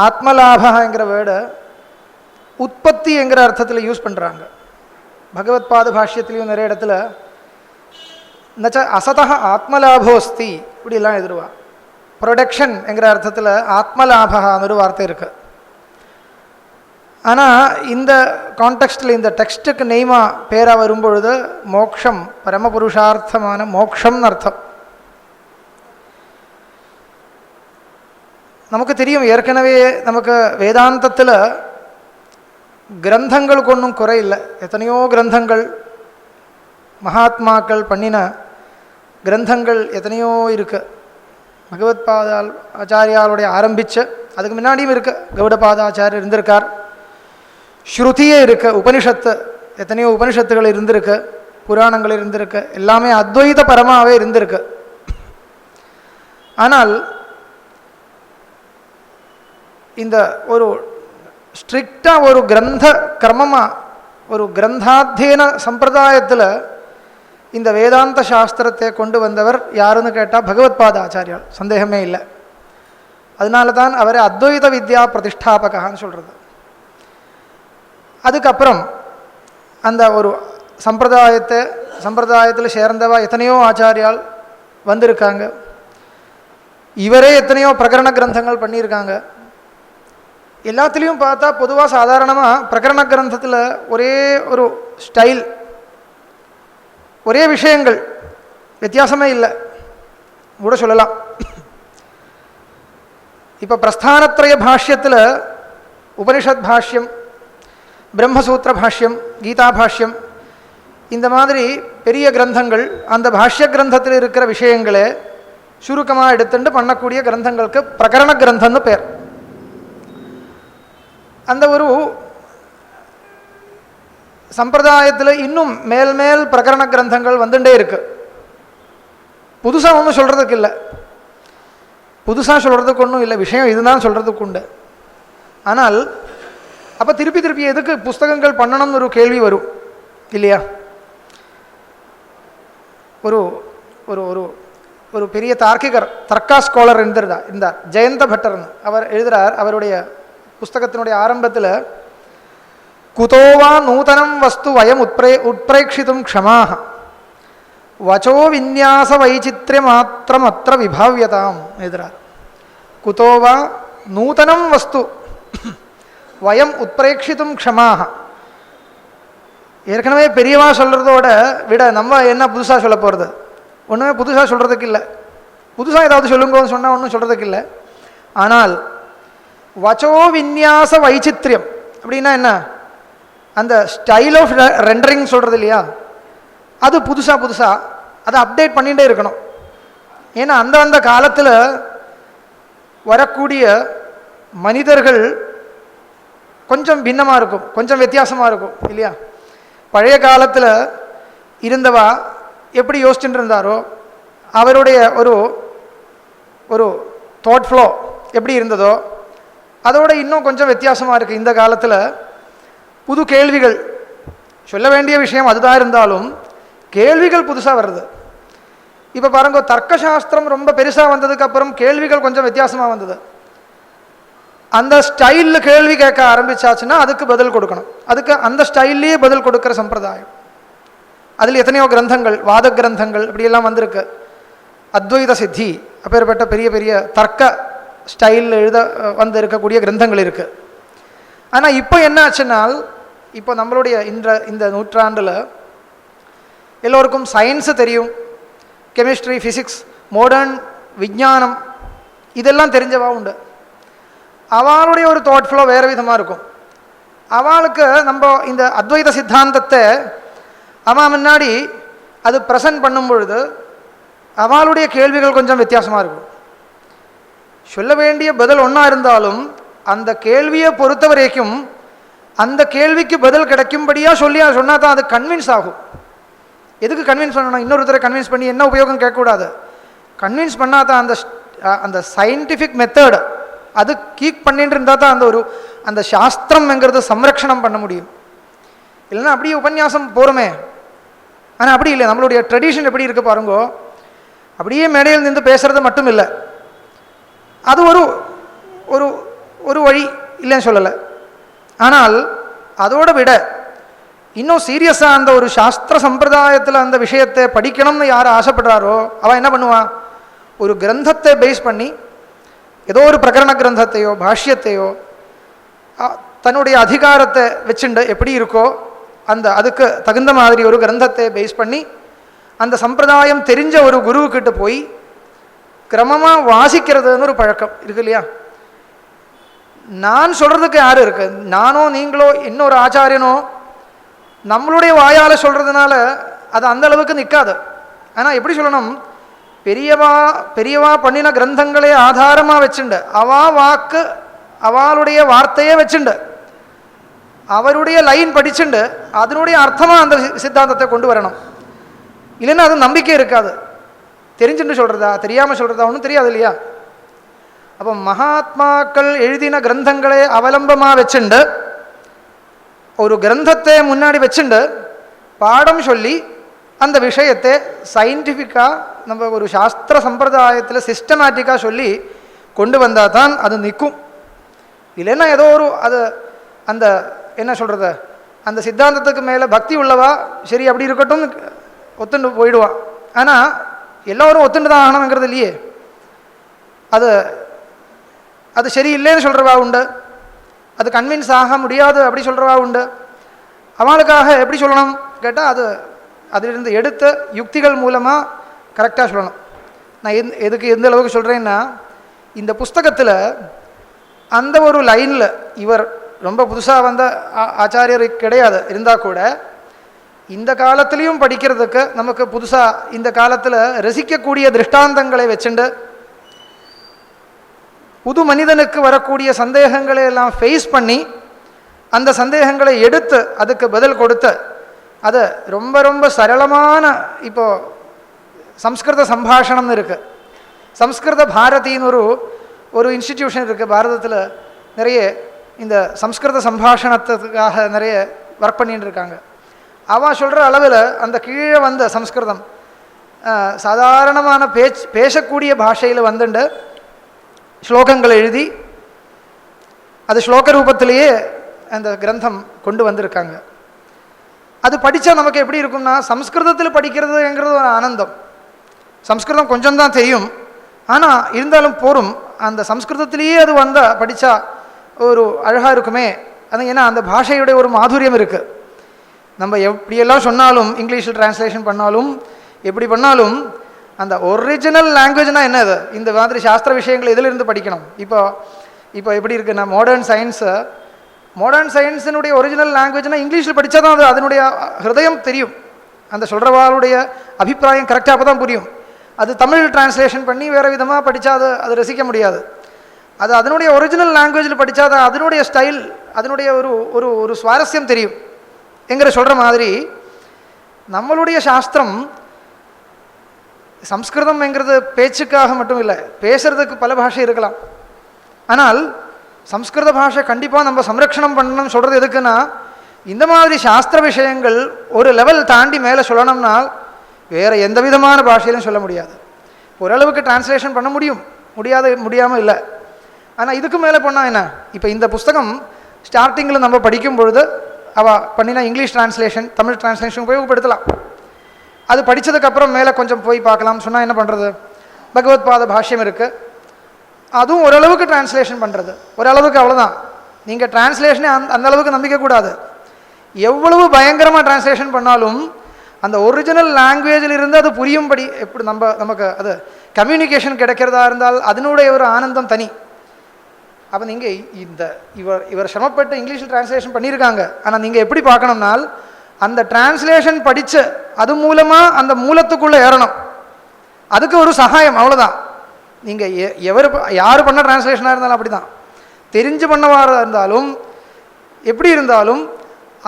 ஆத்மலாபங்கிற வேர்டு உற்பத்தி என்கிற அர்த்தத்தில் யூஸ் பண்ணுறாங்க. பகவத்பாத பாஷ்யத்திலையும் நிறைய இடத்துல நச்ச அசதா ஆத்மலாபோஸ்தி இப்படிலாம் எதிர்வா. ப்ரொடக்ஷன் என்கிற அர்த்தத்தில் ஆத்மலாபன்னு ஒரு வார்த்தை இருக்குது. ஆனால் இந்த கான்டெக்ஸ்டில் இந்த டெக்ஸ்ட்டுக்கு நெய்மாக பேராக வரும்பொழுது மோக்ஷம், பரமபுருஷார்த்தமான மோக்ஷம்னு அர்த்தம். நமக்கு தெரியும், ஏற்கனவே நமக்கு வேதாந்தத்தில் கிரந்தங்களுக்கு ஒன்றும் குறை இல்லை. எத்தனையோ கிரந்தங்கள், மகாத்மாக்கள் பண்ணின கிரந்தங்கள் எத்தனையோ இருக்குது. பகவத்பாதால் ஆச்சாரியாளுடைய ஆரம்பித்து அதுக்கு முன்னாடியும் இருக்குது. கௌடபாதாச்சாரியர் இருந்திருக்கார். ஸ்ருதியே இருக்குது, உபனிஷத்து எத்தனையோ உபனிஷத்துகள் இருந்திருக்கு, புராணங்கள் இருந்திருக்கு, எல்லாமே அத்வைத பரமாகவே இருந்திருக்கு. ஆனால் இந்த ஒரு ஸ்ட்ரிக்டாக ஒரு கிரந்த கிரமமாக ஒரு கிரந்தாத்தியன சம்பிரதாயத்தில் இந்த வேதாந்த சாஸ்திரத்தை கொண்டு வந்தவர் யாருன்னு கேட்டால் பகவத்பாத ஆச்சாரியால், சந்தேகமே இல்லை. அதனால தான் அவரை அத்வைத வித்யா பிரதிஷ்டாபகான்னு சொல்கிறது. அதுக்கப்புறம் அந்த ஒரு சம்பிரதாயத்தில் சேர்ந்தவா எத்தனையோ ஆச்சாரியால் வந்திருக்காங்க. இவரே எத்தனையோ பிரகரண கிரந்தங்கள் பண்ணியிருக்காங்க. எல்லாத்துலேயும் பார்த்தா பொதுவாக சாதாரணமாக பிரகரண கிரந்தத்தில் ஒரே ஒரு ஸ்டைல், ஒரே விஷயங்கள், வித்தியாசமே இல்லை கூட சொல்லலாம். இப்போ பிரஸ்தானத்ரய பாஷ்யத்தில் உபனிஷத் பாஷ்யம், பிரம்மசூத்திர பாஷ்யம், கீதா பாஷ்யம், இந்த மாதிரி பெரிய கிரந்தங்கள் அந்த பாஷ்ய கிரந்தத்தில் இருக்கிற விஷயங்களை சுருக்கமாக எடுத்துட்டு பண்ணக்கூடிய கிரந்தங்களுக்கு பிரகரண கிரந்தம்னு பேர். அந்த ஒரு சம்பிரதாயத்தில் இன்னும் மேல் மேல் பிரகரண கிரந்தங்கள் வந்துட்டே இருக்கு. புதுசாக ஒன்றும் சொல்கிறதுக்கு இல்லை, புதுசாக சொல்கிறதுக்கு ஒன்றும் இல்லை, விஷயம் இதுதான் சொல்கிறதுக்கு உண்டு. ஆனால் அப்போ திருப்பி எதுக்கு புஸ்தகங்கள் பண்ணணும்னு ஒரு கேள்வி வரும் இல்லையா? ஒரு ஒரு ஒரு ஒரு பெரிய தார்க்கிகர், தர்க்கா ஸ்காலர் இருந்தார் ஜெயந்த பட்டர்னு. அவர் எழுதுகிறார், அவருடைய புஸ்தகத்தினுடைய ஆரம்பத்தில், குதோவா நூதனம் வஸ்து வயம் உட்பிரேக்ஷித்தும் க்ஷமாக வச்சோ விநியாச வைச்சித்ரிய மாத்திரம் அத்திர விபாவியதாம் எழுதுகிறார். குதோவா நூதனம் வஸ்து வயம் உட்பிரேக்ஷித்தும் க்ஷமாக. ஏற்கனவே பெரியவா சொல்கிறதோட விட நம்ம என்ன புதுசாக சொல்ல போகிறது? ஒன்றுமே புதுசாக சொல்கிறதுக்கு இல்லை. புதுசாக ஏதாவது சொல்லுங்கன்னு சொன்னால் ஒன்றும் சொல்கிறதுக்கு இல்லை. ஆனால் வச்சோ விநியாச வைச்சித்ரியம் அப்படின்னா என்ன? அந்த ஸ்டைல் ஆஃப் ரெண்டரிங் சொல்கிறது இல்லையா, அது புதுசாக அதை அப்டேட் பண்ணிகிட்டே இருக்கணும். ஏன்னா அந்த காலத்தில் வரக்கூடிய மனிதர்கள் கொஞ்சம் பின்னமாக இருக்கும், கொஞ்சம் வித்தியாசமாக இருக்கும் இல்லையா? பழைய காலத்தில் இருந்தவா எப்படி யோசிச்சுட்டு இருந்தாரோ அவருடைய ஒரு ஒரு தாட் ஃப்ளோ எப்படி இருந்ததோ அதோட இன்னும் கொஞ்சம் வித்தியாசமாக இருக்குது. இந்த காலத்தில் புது கேள்விகள், சொல்ல வேண்டிய விஷயம் அதுதான் இருந்தாலும் கேள்விகள் புதுசாக வருது. இப்போ பாருங்க, தர்க்கசாஸ்திரம் ரொம்ப பெருசாக வந்ததுக்கப்புறம் கேள்விகள் கொஞ்சம் வித்தியாசமாக வந்தது. அந்த ஸ்டைலில் கேள்வி கேட்க ஆரம்பிச்சாச்சுன்னா அதுக்கு பதில் கொடுக்கணும். அதுக்கு அந்த ஸ்டைல்லையே பதில் கொடுக்குற சம்பிரதாயம். அதில் எத்தனையோ கிரந்தங்கள், வாத கிரந்தங்கள் இப்படியெல்லாம் வந்திருக்கு. அத்வைத சித்தி அப்பேற்பட்ட பெரிய பெரிய தர்க்க ஸ்டைலில் வந்து இருக்கக்கூடிய கிரந்தங்கள் இருக்குது. ஆனால் இப்போ என்ன ஆச்சுன்னால், இப்போ நம்மளுடைய இந்த நூற்றாண்டில் எல்லோருக்கும் சயின்ஸு தெரியும், கெமிஸ்ட்ரி, ஃபிசிக்ஸ், மாடர்ன் விஞ்ஞானம் இதெல்லாம் தெரிஞ்சவா உண்டு. அவளுடைய ஒரு தாட் ஃப்ளோ வேறு விதமாக இருக்கும். அவளுக்கு நம்ம இந்த அத்வைத சித்தாந்தத்தை அவன் முன்னாடி அது ப்ரெசன்ட் பண்ணும் பொழுது அவளுடைய கேள்விகள் கொஞ்சம் வித்தியாசமாக இருக்கும். சொல்ல வேண்டிய பதில் ஒன்றா இருந்தாலும் அந்த கேள்வியை பொறுத்த வரைக்கும் அந்த கேள்விக்கு பதில் கிடைக்கும்படியாக சொன்னால் தான் அது கன்வின்ஸ் ஆகும். எதுக்கு கன்வின்ஸ் பண்ணணும்? இன்னொருத்தரை கன்வின்ஸ் பண்ணி என்ன உபயோகம் கேட்கக்கூடாது. கன்வின்ஸ் பண்ணால் தான் அந்த சயின்டிஃபிக் மெத்தட் அது கீப் பண்ணிட்டு இருந்தால் தான் அந்த சாஸ்திரம்ங்கிறது சம்ரக்ஷணம் பண்ண முடியும். இல்லைன்னா அப்படியே உபன்யாசம் போகிறோமே. ஆனால் அப்படி இல்லை. நம்மளுடைய ட்ரெடிஷன் எப்படி இருக்குது பாருங்கோ. அப்படியே மேடையில் நின்று பேசுகிறது மட்டும் இல்லை, அது ஒரு ஒரு வழி இல்லைன்னு சொல்லலை. ஆனால் அதோடு விட இன்னும் சீரியஸாக அந்த ஒரு சாஸ்திர சம்பிரதாயத்தில் அந்த விஷயத்தை படிக்கணும்னு யார் ஆசைப்படுறாரோ அவன் என்ன பண்ணுவான், ஒரு கிரந்தத்தை பேஸ் பண்ணி ஏதோ ஒரு பிரகரண கிரந்தத்தையோ பாஷ்யத்தையோ தன்னுடைய அதிகாரத்தை வச்சுண்டு எப்படி இருக்கோ அதுக்கு தகுந்த மாதிரி ஒரு கிரந்தத்தை பேஸ் பண்ணி அந்த சம்பிரதாயம் தெரிஞ்ச ஒரு குருவுக்கிட்ட போய் கிரமமாக வாசிக்கிறதுன்னு ஒரு பழக்கம் இருக்கு இல்லையா. நான் சொல்கிறதுக்கு யார் இருக்கு, நானோ நீங்களோ இன்னொரு ஆச்சாரியனோ நம்மளுடைய வாயால் சொல்கிறதுனால அது அந்த அளவுக்கு நிற்காது. ஆனால் எப்படி சொல்லணும், பெரியவா பண்ணின கிரந்தங்களே ஆதாரமாக வச்சுண்டு அவா வாக்கு அவளுடைய வார்த்தையே வச்சுண்டு அவருடைய லைன் படிச்சுண்டு அதனுடைய அர்த்தமாக அந்த சித்தாந்தத்தை கொண்டு வரணும். இல்லைன்னா அது நம்பிக்கை இருக்காது. தெரிஞ்சுட்டு சொல்கிறதா தெரியாமல் சொல்கிறதா ஒன்றும் தெரியாது இல்லையா. அப்போ மகாத்மாக்கள் எழுதின கிரந்தங்களே அவலம்பமாக வச்சுண்டு ஒரு கிரந்தத்தை முன்னாடி வச்சுண்டு பாடம் சொல்லி அந்த விஷயத்தை சயின்டிஃபிக்காக நம்ம ஒரு சாஸ்திர சம்பிரதாயத்தில் சிஸ்டமேட்டிக்காக சொல்லி கொண்டு வந்தால் தான் அது நிற்கும். இல்லைன்னா ஏதோ ஒரு அது அந்த என்ன சொல்கிறது அந்த சித்தாந்தத்துக்கு மேலே பக்தி உள்ளவா சரி அப்படி இருக்கட்டும் ஒத்துண்டு போயிடுவான். ஆனால் எல்லோரும் ஒத்துண்டு தான் ஆகணுங்கிறது இல்லையே. அது அது சரி இல்லைன்னு சொல்கிறவா உண்டு, அது கன்வின்ஸ் ஆக முடியாது அப்படி சொல்கிறவா உண்டு. அவளுக்காக எப்படி சொல்லணும் கேட்டால் அதிலிருந்து எடுத்த யுக்திகள் மூலமாக கரெக்டாக சொல்லணும். நான் எதுக்கு எந்த அளவுக்கு சொல்கிறேன்னா, இந்த புஸ்தகத்தில் அந்த ஒரு லைனில் இவர் ரொம்ப புதுசாக வந்த ஆச்சாரியர் கிடையாது இருந்தால் கூட இந்த காலத்துலேயும் படிக்கிறதுக்கு நமக்கு புதுசாக இந்த காலத்தில் ரசிக்கக்கூடிய திருஷ்டாந்தங்களை வச்சுண்டு புது மனிதனுக்கு வரக்கூடிய சந்தேகங்களை எல்லாம் ஃபேஸ் பண்ணி அந்த சந்தேகங்களை எடுத்து அதுக்கு பதில் கொடுத்து அதை ரொம்ப ரொம்ப சரளமான இப்போது சம்ஸ்கிருத சம்பாஷணம்னு இருக்குது. சம்ஸ்கிருத பாரதின்னு ஒரு இன்ஸ்டிடியூஷன் இருக்குது பாரதத்தில். நிறைய இந்த சம்ஸ்கிருத சம்பாஷணத்துக்காக நிறைய ஒர்க் பண்ணிட்டு இருக்காங்க. அவன் சொல்கிற அளவில் அந்த கீழே வந்த சம்ஸ்கிருதம் சாதாரணமான பேசக்கூடிய பாஷையில் வந்துண்டு ஸ்லோகங்கள் எழுதி அது ஸ்லோக ரூபத்திலேயே அந்த கிரந்தம் கொண்டு வந்திருக்காங்க. அது படித்தா நமக்கு எப்படி இருக்கும்னா, சம்ஸ்கிருதத்தில் படிக்கிறதுங்கிறது ஒரு ஆனந்தம். சம்ஸ்கிருதம் கொஞ்சம் தான் தெரியும், ஆனால் இருந்தாலும் போரும். அந்த சம்ஸ்கிருதத்திலேயே அது வந்தால் படித்தா ஒரு அழகாக இருக்குமே. அது ஏன்னா அந்த பாஷையுடைய ஒரு மாதுரியம் இருக்குது. நம்ம எப்படியெல்லாம் சொன்னாலும் இங்கிலீஷில் டிரான்ஸ்லேஷன் பண்ணாலும் எப்படி பண்ணாலும் அந்த ஒரிஜினல் லாங்குவேஜ்னால் என்னது, இந்த மாதிரி சாஸ்திர விஷயங்கள் எதிலிருந்து படிக்கணும். இப்போ எப்படி இருக்குன்னா, மாடர்ன் சயின்ஸினுடைய ஒரிஜினல் லாங்குவேஜ்னால் இங்கிலீஷில் படித்தா தான் அது அதனுடைய ஹிருதயம் தெரியும். அந்த சொல்கிறவாளுடைய அபிப்பிராயம் கரெக்டாக அப்போ தான் புரியும். அது தமிழ் டிரான்ஸ்லேஷன் பண்ணி வேறு விதமாக படித்தா அது ரசிக்க முடியாது. அது அதனுடைய ஒரிஜினல் லாங்குவேஜில் படித்தா தான் அதனுடைய ஸ்டைல் அதனுடைய ஒரு ஒரு சுவாரஸ்யம் தெரியும் என்கிற சொல்கிற மாதிரி நம்மளுடைய சாஸ்திரம் சம்ஸ்கிருதம்ங்கிறது பேச்சுக்காக மட்டும் இல்லை, பேசுறதுக்கு பல பாஷை இருக்கலாம். ஆனால் சம்ஸ்கிருத பாஷை கண்டிப்பாக நம்ம சம்ரக்ஷணம் பண்ணணும்னு சொல்கிறது எதுக்குன்னா, இந்த மாதிரி சாஸ்திர விஷயங்கள் ஒரு லெவல் தாண்டி மேலே சொல்லணும்னா வேறு எந்த விதமான பாஷையிலும் சொல்ல முடியாது. ஓரளவுக்கு டிரான்ஸ்லேஷன் பண்ண முடியாமல் இல்லை. ஆனால் இதுக்கு மேலே பண்ணால் என்ன, இப்போ இந்த புஸ்தகம் ஸ்டார்டிங்கில் நம்ம படிக்கும் பொழுது அவள் பண்ணினா இங்கிலீஷ் டிரான்ஸ்லேஷன் தமிழ் டிரான்ஸ்லேஷன் உபயோகப்படுத்தலாம். அது படித்ததுக்கப்புறம் மேலே கொஞ்சம் போய் பார்க்கலாம் சொன்னால் என்ன பண்ணுறது, பகவத்பாத பாஷ்யம் இருக்குது, அதுவும் ஓரளவுக்கு டிரான்ஸ்லேஷன் பண்ணுறது ஓரளவுக்கு அவ்வளோதான். நீங்கள் டிரான்ஸ்லேஷனே அந்த அளவுக்கு நம்பிக்கக்கூடாது. எவ்வளவு பயங்கரமாக டிரான்ஸ்லேஷன் பண்ணாலும் அந்த ஒரிஜினல் லாங்குவேஜில் இருந்து அது புரியும்படி எப்படி நமக்கு அது கம்யூனிகேஷன் கிடைக்கிறதா இருந்தால் அதனுடைய ஒரு ஆனந்தம் தனி. அப்போ நீங்கள் இவர் சிரமப்பட்டு இங்கிலீஷில் டிரான்ஸ்லேஷன் பண்ணியிருக்காங்க. ஆனால் நீங்கள் எப்படி பார்க்கணும்னால் அந்த டிரான்ஸ்லேஷன் படித்து அது மூலமாக அந்த மூலத்துக்குள்ளே ஏறணும். அதுக்கு ஒரு சகாயம், அவ்வளோதான். நீங்கள் யார் பண்ண டிரான்ஸ்லேஷனாக இருந்தாலும் அப்படி தான், தெரிஞ்சு பண்ணவாறு இருந்தாலும் எப்படி இருந்தாலும்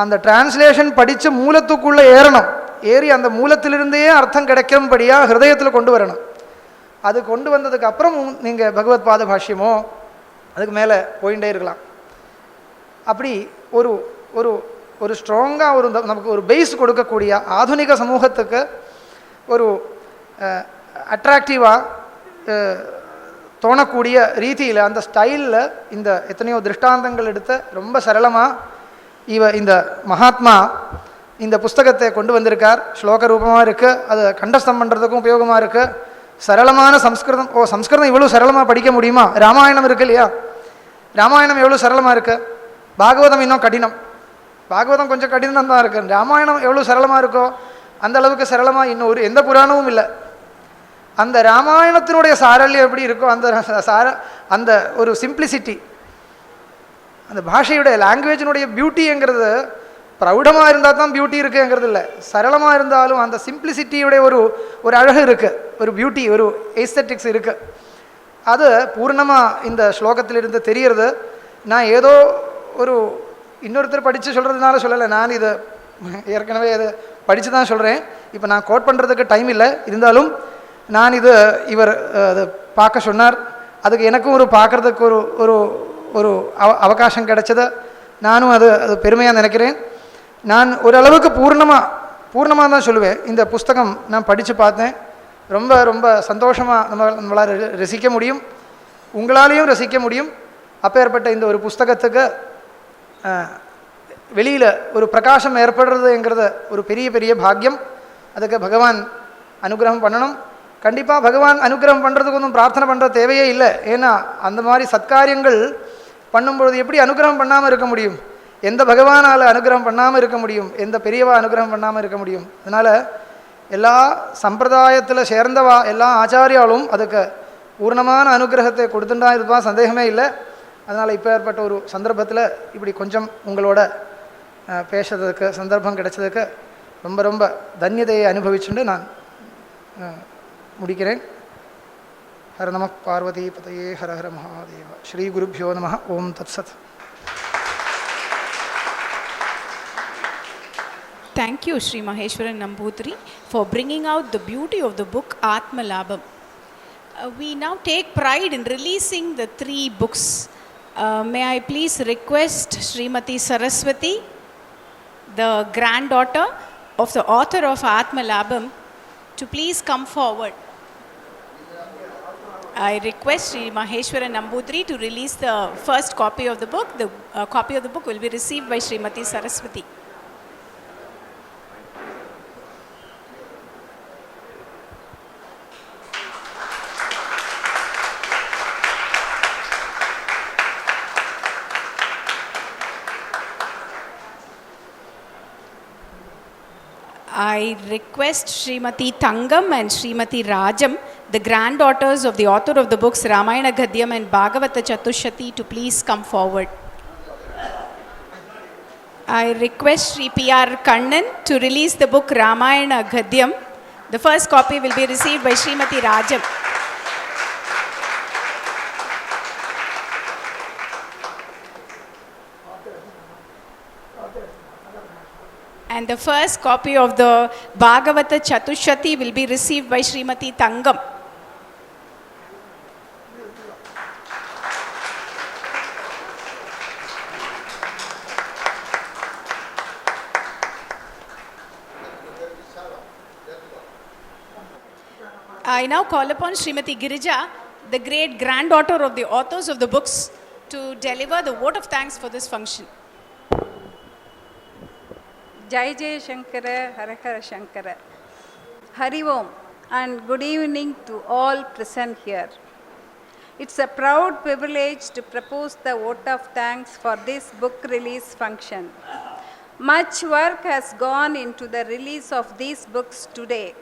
அந்த டிரான்ஸ்லேஷன் படித்து மூலத்துக்குள்ளே ஏறணும். ஏறி அந்த மூலத்திலிருந்தே அர்த்தம் கிடைக்கும்படியாக ஹிருதயத்தில் கொண்டு வரணும். அது கொண்டு வந்ததுக்கு அப்புறம் நீங்கள் பகவத்பாத பாஷ்யமோ அதுக்கு மேலே போயிட்டே இருக்கலாம். அப்படி ஒரு ஒரு ஒரு ஸ்ட்ராங்காக நமக்கு ஒரு பேஸ் கொடுக்கக்கூடிய ஆதுனிக சமூகத்துக்கு ஒரு அட்ராக்டிவாக தோணக்கூடிய ரீதியில் அந்த ஸ்டைலில் இந்த எத்தனையோ திருஷ்டாந்தங்கள் எடுத்து ரொம்ப சரளமாக இந்த மகாத்மா இந்த புஸ்தகத்தை கொண்டு வந்திருக்கார். ஸ்லோக ரூபமாக இருக்குது, அது கண்டஸ்தம் பண்ணுறதுக்கும் உபயோகமாக இருக்குது. சரளமான சம்ஸ்கிருதம். சம்ஸ்கிருதம் இவ்வளோ சரளமாக படிக்க முடியுமா? ராமாயணம் இருக்குது இல்லையா, ராமாயணம் எவ்வளோ சரளமாக இருக்குது. பாகவதம் இன்னும் கடினம், பாகவதம் கொஞ்சம் கடினம் தான் இருக்குது. ராமாயணம் எவ்வளோ சரளமாக இருக்கோ அந்த அளவுக்கு சரளமாக இன்னும் எந்த புராணமும் இல்லை. அந்த ராமாயணத்தினுடைய சாரல்யம் எப்படி இருக்கோ அந்த ஒரு சிம்பிளிசிட்டி, அந்த பாஷையுடைய லாங்குவேஜினுடைய பியூட்டிங்கிறது ப்ரௌடமாக இருந்தால் தான் பியூட்டி இருக்குங்கிறது இல்லை. சரளமாக இருந்தாலும் அந்த சிம்பிளிசிட்டியுடைய ஒரு அழகு இருக்குது, ஒரு பியூட்டி, ஒரு எஸ்தட்டிக்ஸ் இருக்குது. அது பூர்ணமாக இந்த ஸ்லோகத்திலிருந்து தெரிகிறது. நான் ஏதோ இன்னொருத்தர் படித்து சொல்கிறதுனால சொல்லலை, நான் இது ஏற்கனவே அதை படித்து தான் சொல்கிறேன். இப்போ நான் கோட் பண்ணுறதுக்கு டைம் இல்லை, இருந்தாலும் நான் இவர் அது பார்க்க சொன்னார், அதுக்கு எனக்கும் பார்க்குறதுக்கு ஒரு அவகாசம் கிடைச்சது. நானும் அது பெருமையாக நினைக்கிறேன். நான் ஓரளவுக்கு பூர்ணமாக தான் சொல்லுவேன். இந்த புஸ்தகம் நான் படித்து பார்த்தேன், ரொம்ப ரொம்ப சந்தோஷமாக நம்மளால் ரசிக்க முடியும், உங்களாலேயும் ரசிக்க முடியும். அப்பேற்பட்ட இந்த ஒரு புஸ்தகத்துக்கு வெளியில் ஒரு பிரகாசம் ஏற்படுறதுங்கிறது ஒரு பெரிய பெரிய பாக்கியம். அதுக்கு பகவான் அனுகிரகம் பண்ணணும். கண்டிப்பாக பகவான் அனுகிரகம் பண்ணுறதுக்கு ஒன்றும் பிரார்த்தனை பண்ணுற தேவையே இல்லை. ஏன்னா அந்த மாதிரி சத்காரியங்கள் பண்ணும்பொழுது எப்படி அனுகிரகம் பண்ணாமல் இருக்க முடியும்? எந்த பகவானால் அனுகிரகம் பண்ணாமல் இருக்க முடியும்? எந்த பெரியவா அனுகிரகம் பண்ணாமல் இருக்க முடியும்? அதனால் எல்லா சம்பிரதாயத்தில் சேர்ந்தவா எல்லா ஆச்சாரியாலும் அதுக்கு பூர்ணமான அனுகிரகத்தை கொடுத்துட்டா இருப்பா, சந்தேகமே இல்லை. அதனால் இப்போ ஏற்பட்ட ஒரு சந்தர்ப்பத்தில் இப்படி கொஞ்சம் உங்களோட பேசுறதுக்கு சந்தர்ப்பம் கிடைச்சதுக்கு ரொம்ப ரொம்ப தன்யதையை அனுபவிச்சுட்டு நான் முடிக்கிறேன். ஹர நம பார்வதி பதையே ஹர ஹர மகாதேவ. ஸ்ரீ குருப்யோ நம. ஓம் தத்சத். Thank you, Sri Maheswaran Nambudiri, for bringing out the beauty of the book Athmalabham. We now take pride in releasing the 3 books. May I please request Srimati Saraswati, the granddaughter of the author of Athmalabham, to please come forward. I request Sri Maheswaran Nambudiri to release the first copy of the book. The copy of the book will be received by Srimati Saraswati. I request Srimati Thangam and Srimati Rajam, the granddaughters of the author of the books Ramayana, Ghadyam and Bhagavatha Chatussati, to please come forward. I request Sri P.R. Kannan to release the book Ramayana, Ghadyam. The first copy will be received by Srimati Rajam. And the first copy of the Bhagavatha Chatussati will be received by Srimati Thangam. I now call upon Srimati Girija, the great granddaughter of the authors of the books, to deliver the vote of thanks for this function. Jai Jai Shankara, Hara Hara Shankara. Hari Om and good evening to all present here. It's a proud privilege to propose the vote of thanks for this book release function. Much work has gone into the release of these books today.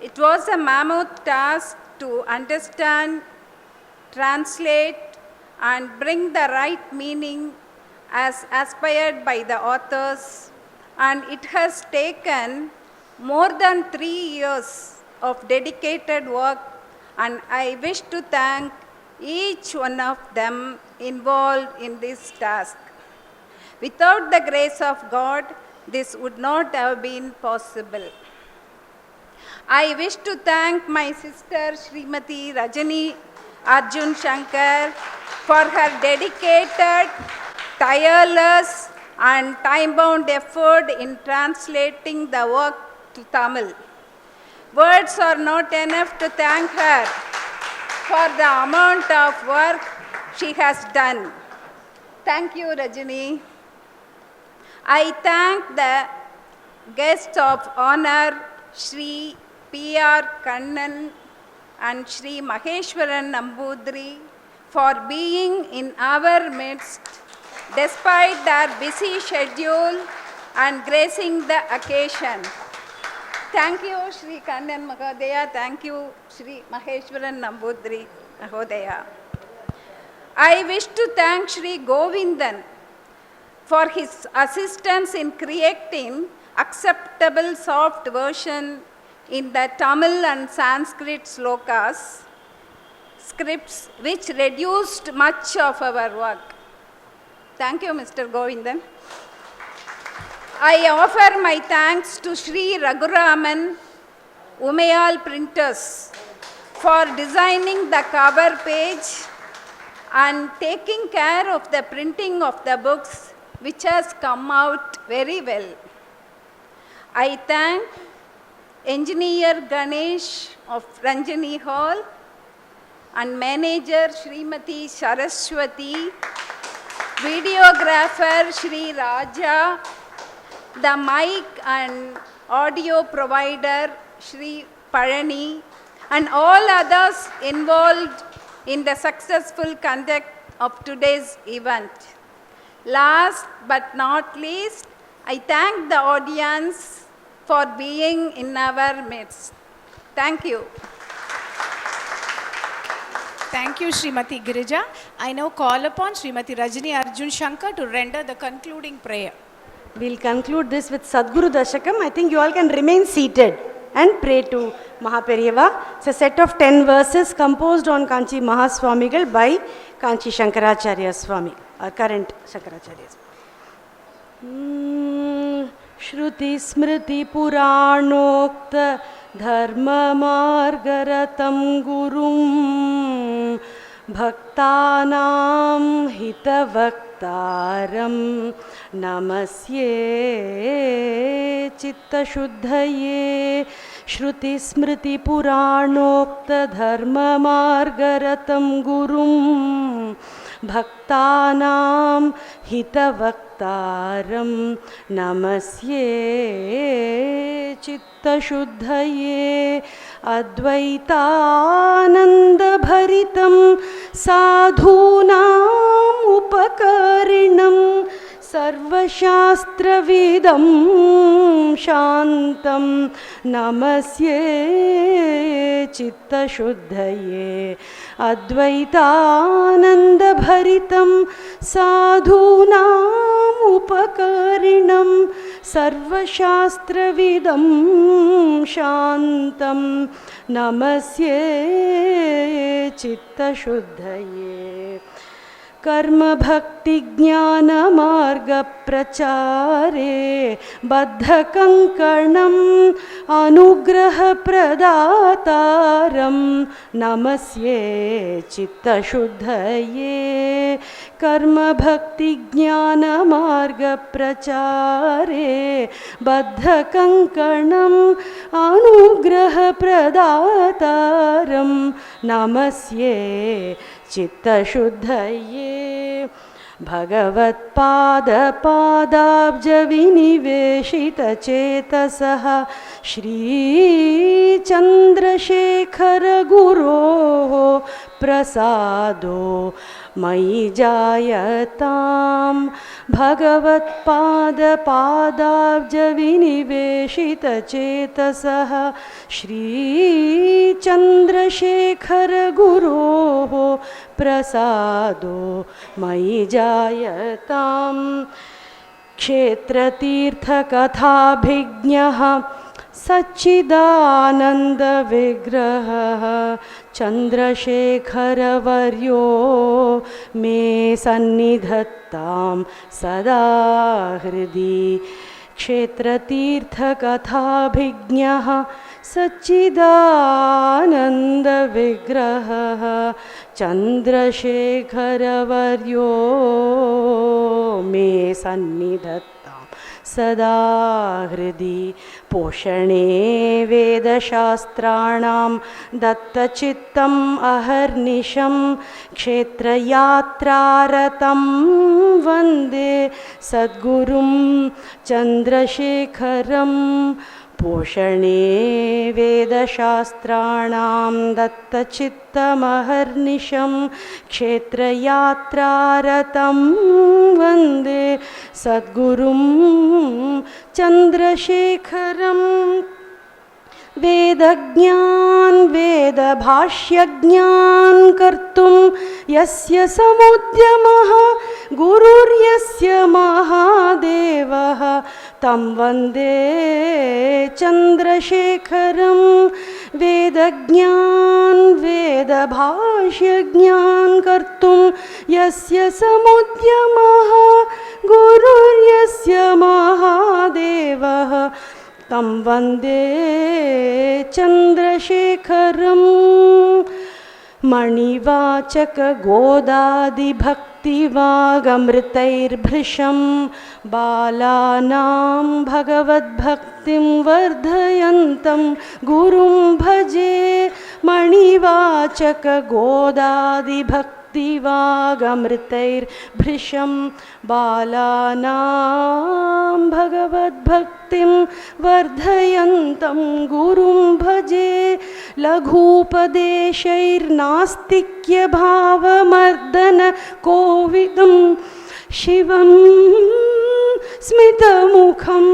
It was a mammoth task to understand, translate, and bring the right meaning as aspired by the authors, and it has taken more than 3 years of dedicated work, and I wish to thank each one of them involved in this task. Without the grace of God, this would not have been possible. I wish to thank my sister Srimati Rajani Arjun Shankar for her dedicated, tireless and time-bound effort in translating the work to Tamil. Words are not enough to thank her. for the amount of work she has done. Thank you, Rajani. I thank the guests of honor, Shri P.R. Kannan and Shri Maheswaran Nambudiri, for being in our midst despite their busy schedule and gracing the occasion. Thank you, Shri Kannan Mahodaya. Thank you, Shri Maheswaran Nambudiri Mahodaya. I wish to thank Shri Govindan for his assistance in creating acceptable soft version in the Tamil and Sanskrit slokas, scripts which reduced much of our work. Thank you, Mr. Govindan. I offer my thanks to Shri Raghuraman Umayal Printers for designing the cover page and taking care of the printing of the books, which has come out very well. I thank Engineer Ganesh of Ranjani Hall and Manager Srimati Saraswati, Videographer Shri Raja, the mic and audio provider Shri Parani, and all others involved in the successful conduct of today's event. Last but not least, I thank the audience for being in our midst. Thank you. Thank you, Srimati Girija. I now call upon Srimati Rajani Arjun Shankar to render the concluding prayer. We'll conclude this with Sadguru Dashakam. I think you all can remain seated and pray to Mahaperiyava. It's a set of 10 verses composed on Kanchi Mahaswamigal by Kanchi Shankaracharya Swami, our current Shankaracharya Swami. Shruti Smriti Puranokta Dharma Margaratam Gurum Bhaktanam Hitavaktaram Namasye Chitta Shuddhaye Shruti Smriti Puranokta Dharma Margaratam Gurum Bhaktanam Hitavaktaram Namasye Chitta Shuddhaye Advaitananda Bharitam Sadhunam Upakarinam Sarvashastravidam Shantam Namasye Chitta Shuddhaye Advaitananda Bharitam Sadhunam Upakarinam Sarvashastravidam Shantam Namasye Chitta Shuddhaye Karma Bhakti Jnana Marga Prachare Baddha Kankanam Anugraha Pradataram Namasye Chitta Shuddhaye Karma Bhakti Jnana Marga Prachare Baddha Kankanam Anugraha Pradataram Namasye Chitta Shuddhaye Bhagavat Pada Padabja Viniveshita Chetasaha Shri Chandrasekhara Guru Prasado Mai Jayatam Bhagavat Pada Padabja Viniveshita Chetasaha Shri Chandrasekhara Guru Prasado Mai Jayatam Kshetra Tirtha Katha Bhignaha Sachidananda Vigraha Chandrasekhara Varyo Me Sannidhattam Sada Hridi Kshetra Tirtha Katha Bhignaha Sachidananda Vigraha Chandrasekhara Varyo Me Sannidhattam Sada Hridi पोषणे वेदशास्त्राणां दत्तचित्तम् अहर्निशं क्षेत्रयात्रारतं वन्दे सद्गुरुं चन्द्रशेखरं पोषणे वेदशास्त्राणां दत्तचित्तमहर्निशं क्षेत्रयात्रारतं वन्दे सद्गुरुं चन्द्रशेखरम् वेदज्ञान वेदभाष्यज्ञान कर्तुं यस्य समुद्यमः गुरुर्यस्य महादेवः तं वन्दे चन्द्रशेखरं वेदज्ञान वेदभाष्यज्ञान कर्तुं यस्य समुद्यमः गुरुर्यस्य महादेवः तं वन्दे चन्द्रशेखरम् मणिवाचकगोदादिभक्तिवागमृतैर्भृशं बालानां भगवद्भक्तिं वर्धयन्तं गुरुं भजे मणिवाचकगोदादिभक्तिवागमृतैर्भृशं बालानां भगवद्भक्तिं वर्धयन्तं गुरुं भजे लघूपदेशैर्नास्तिक्यभावमर्दन कोविदं शिवं स्मितमुखं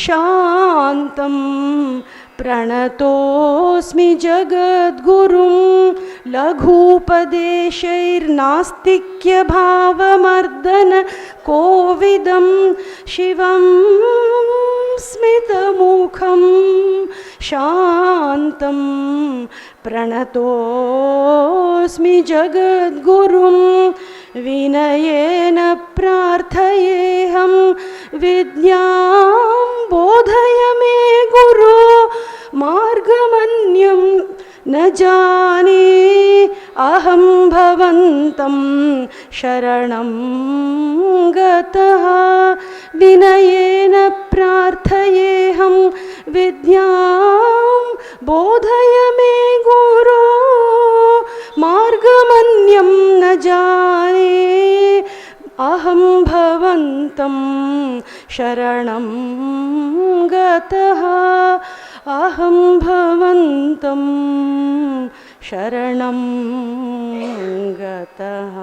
शान्तं प्रणतोऽस्मि जगद्गुरुं लघूपदेशैर्नास्तिक्यभावमर्दन कोविदं शिवं स्मितमुखं शान्तं प्रणतोऽस्मि जगद्गुरुं विनयेन प्रार्थयेऽहं विद्यां बोधय मे गुरो मार्गमन्यं न जाने अहं भवन्तं शरणं गतः विनयेन प्रार्थयेऽहं विद्यां बोधय मे गुरो मार्गमन्यं न जाने अहं भवन्तं शरणं गतः अहं भवन्तं शरणं गतः।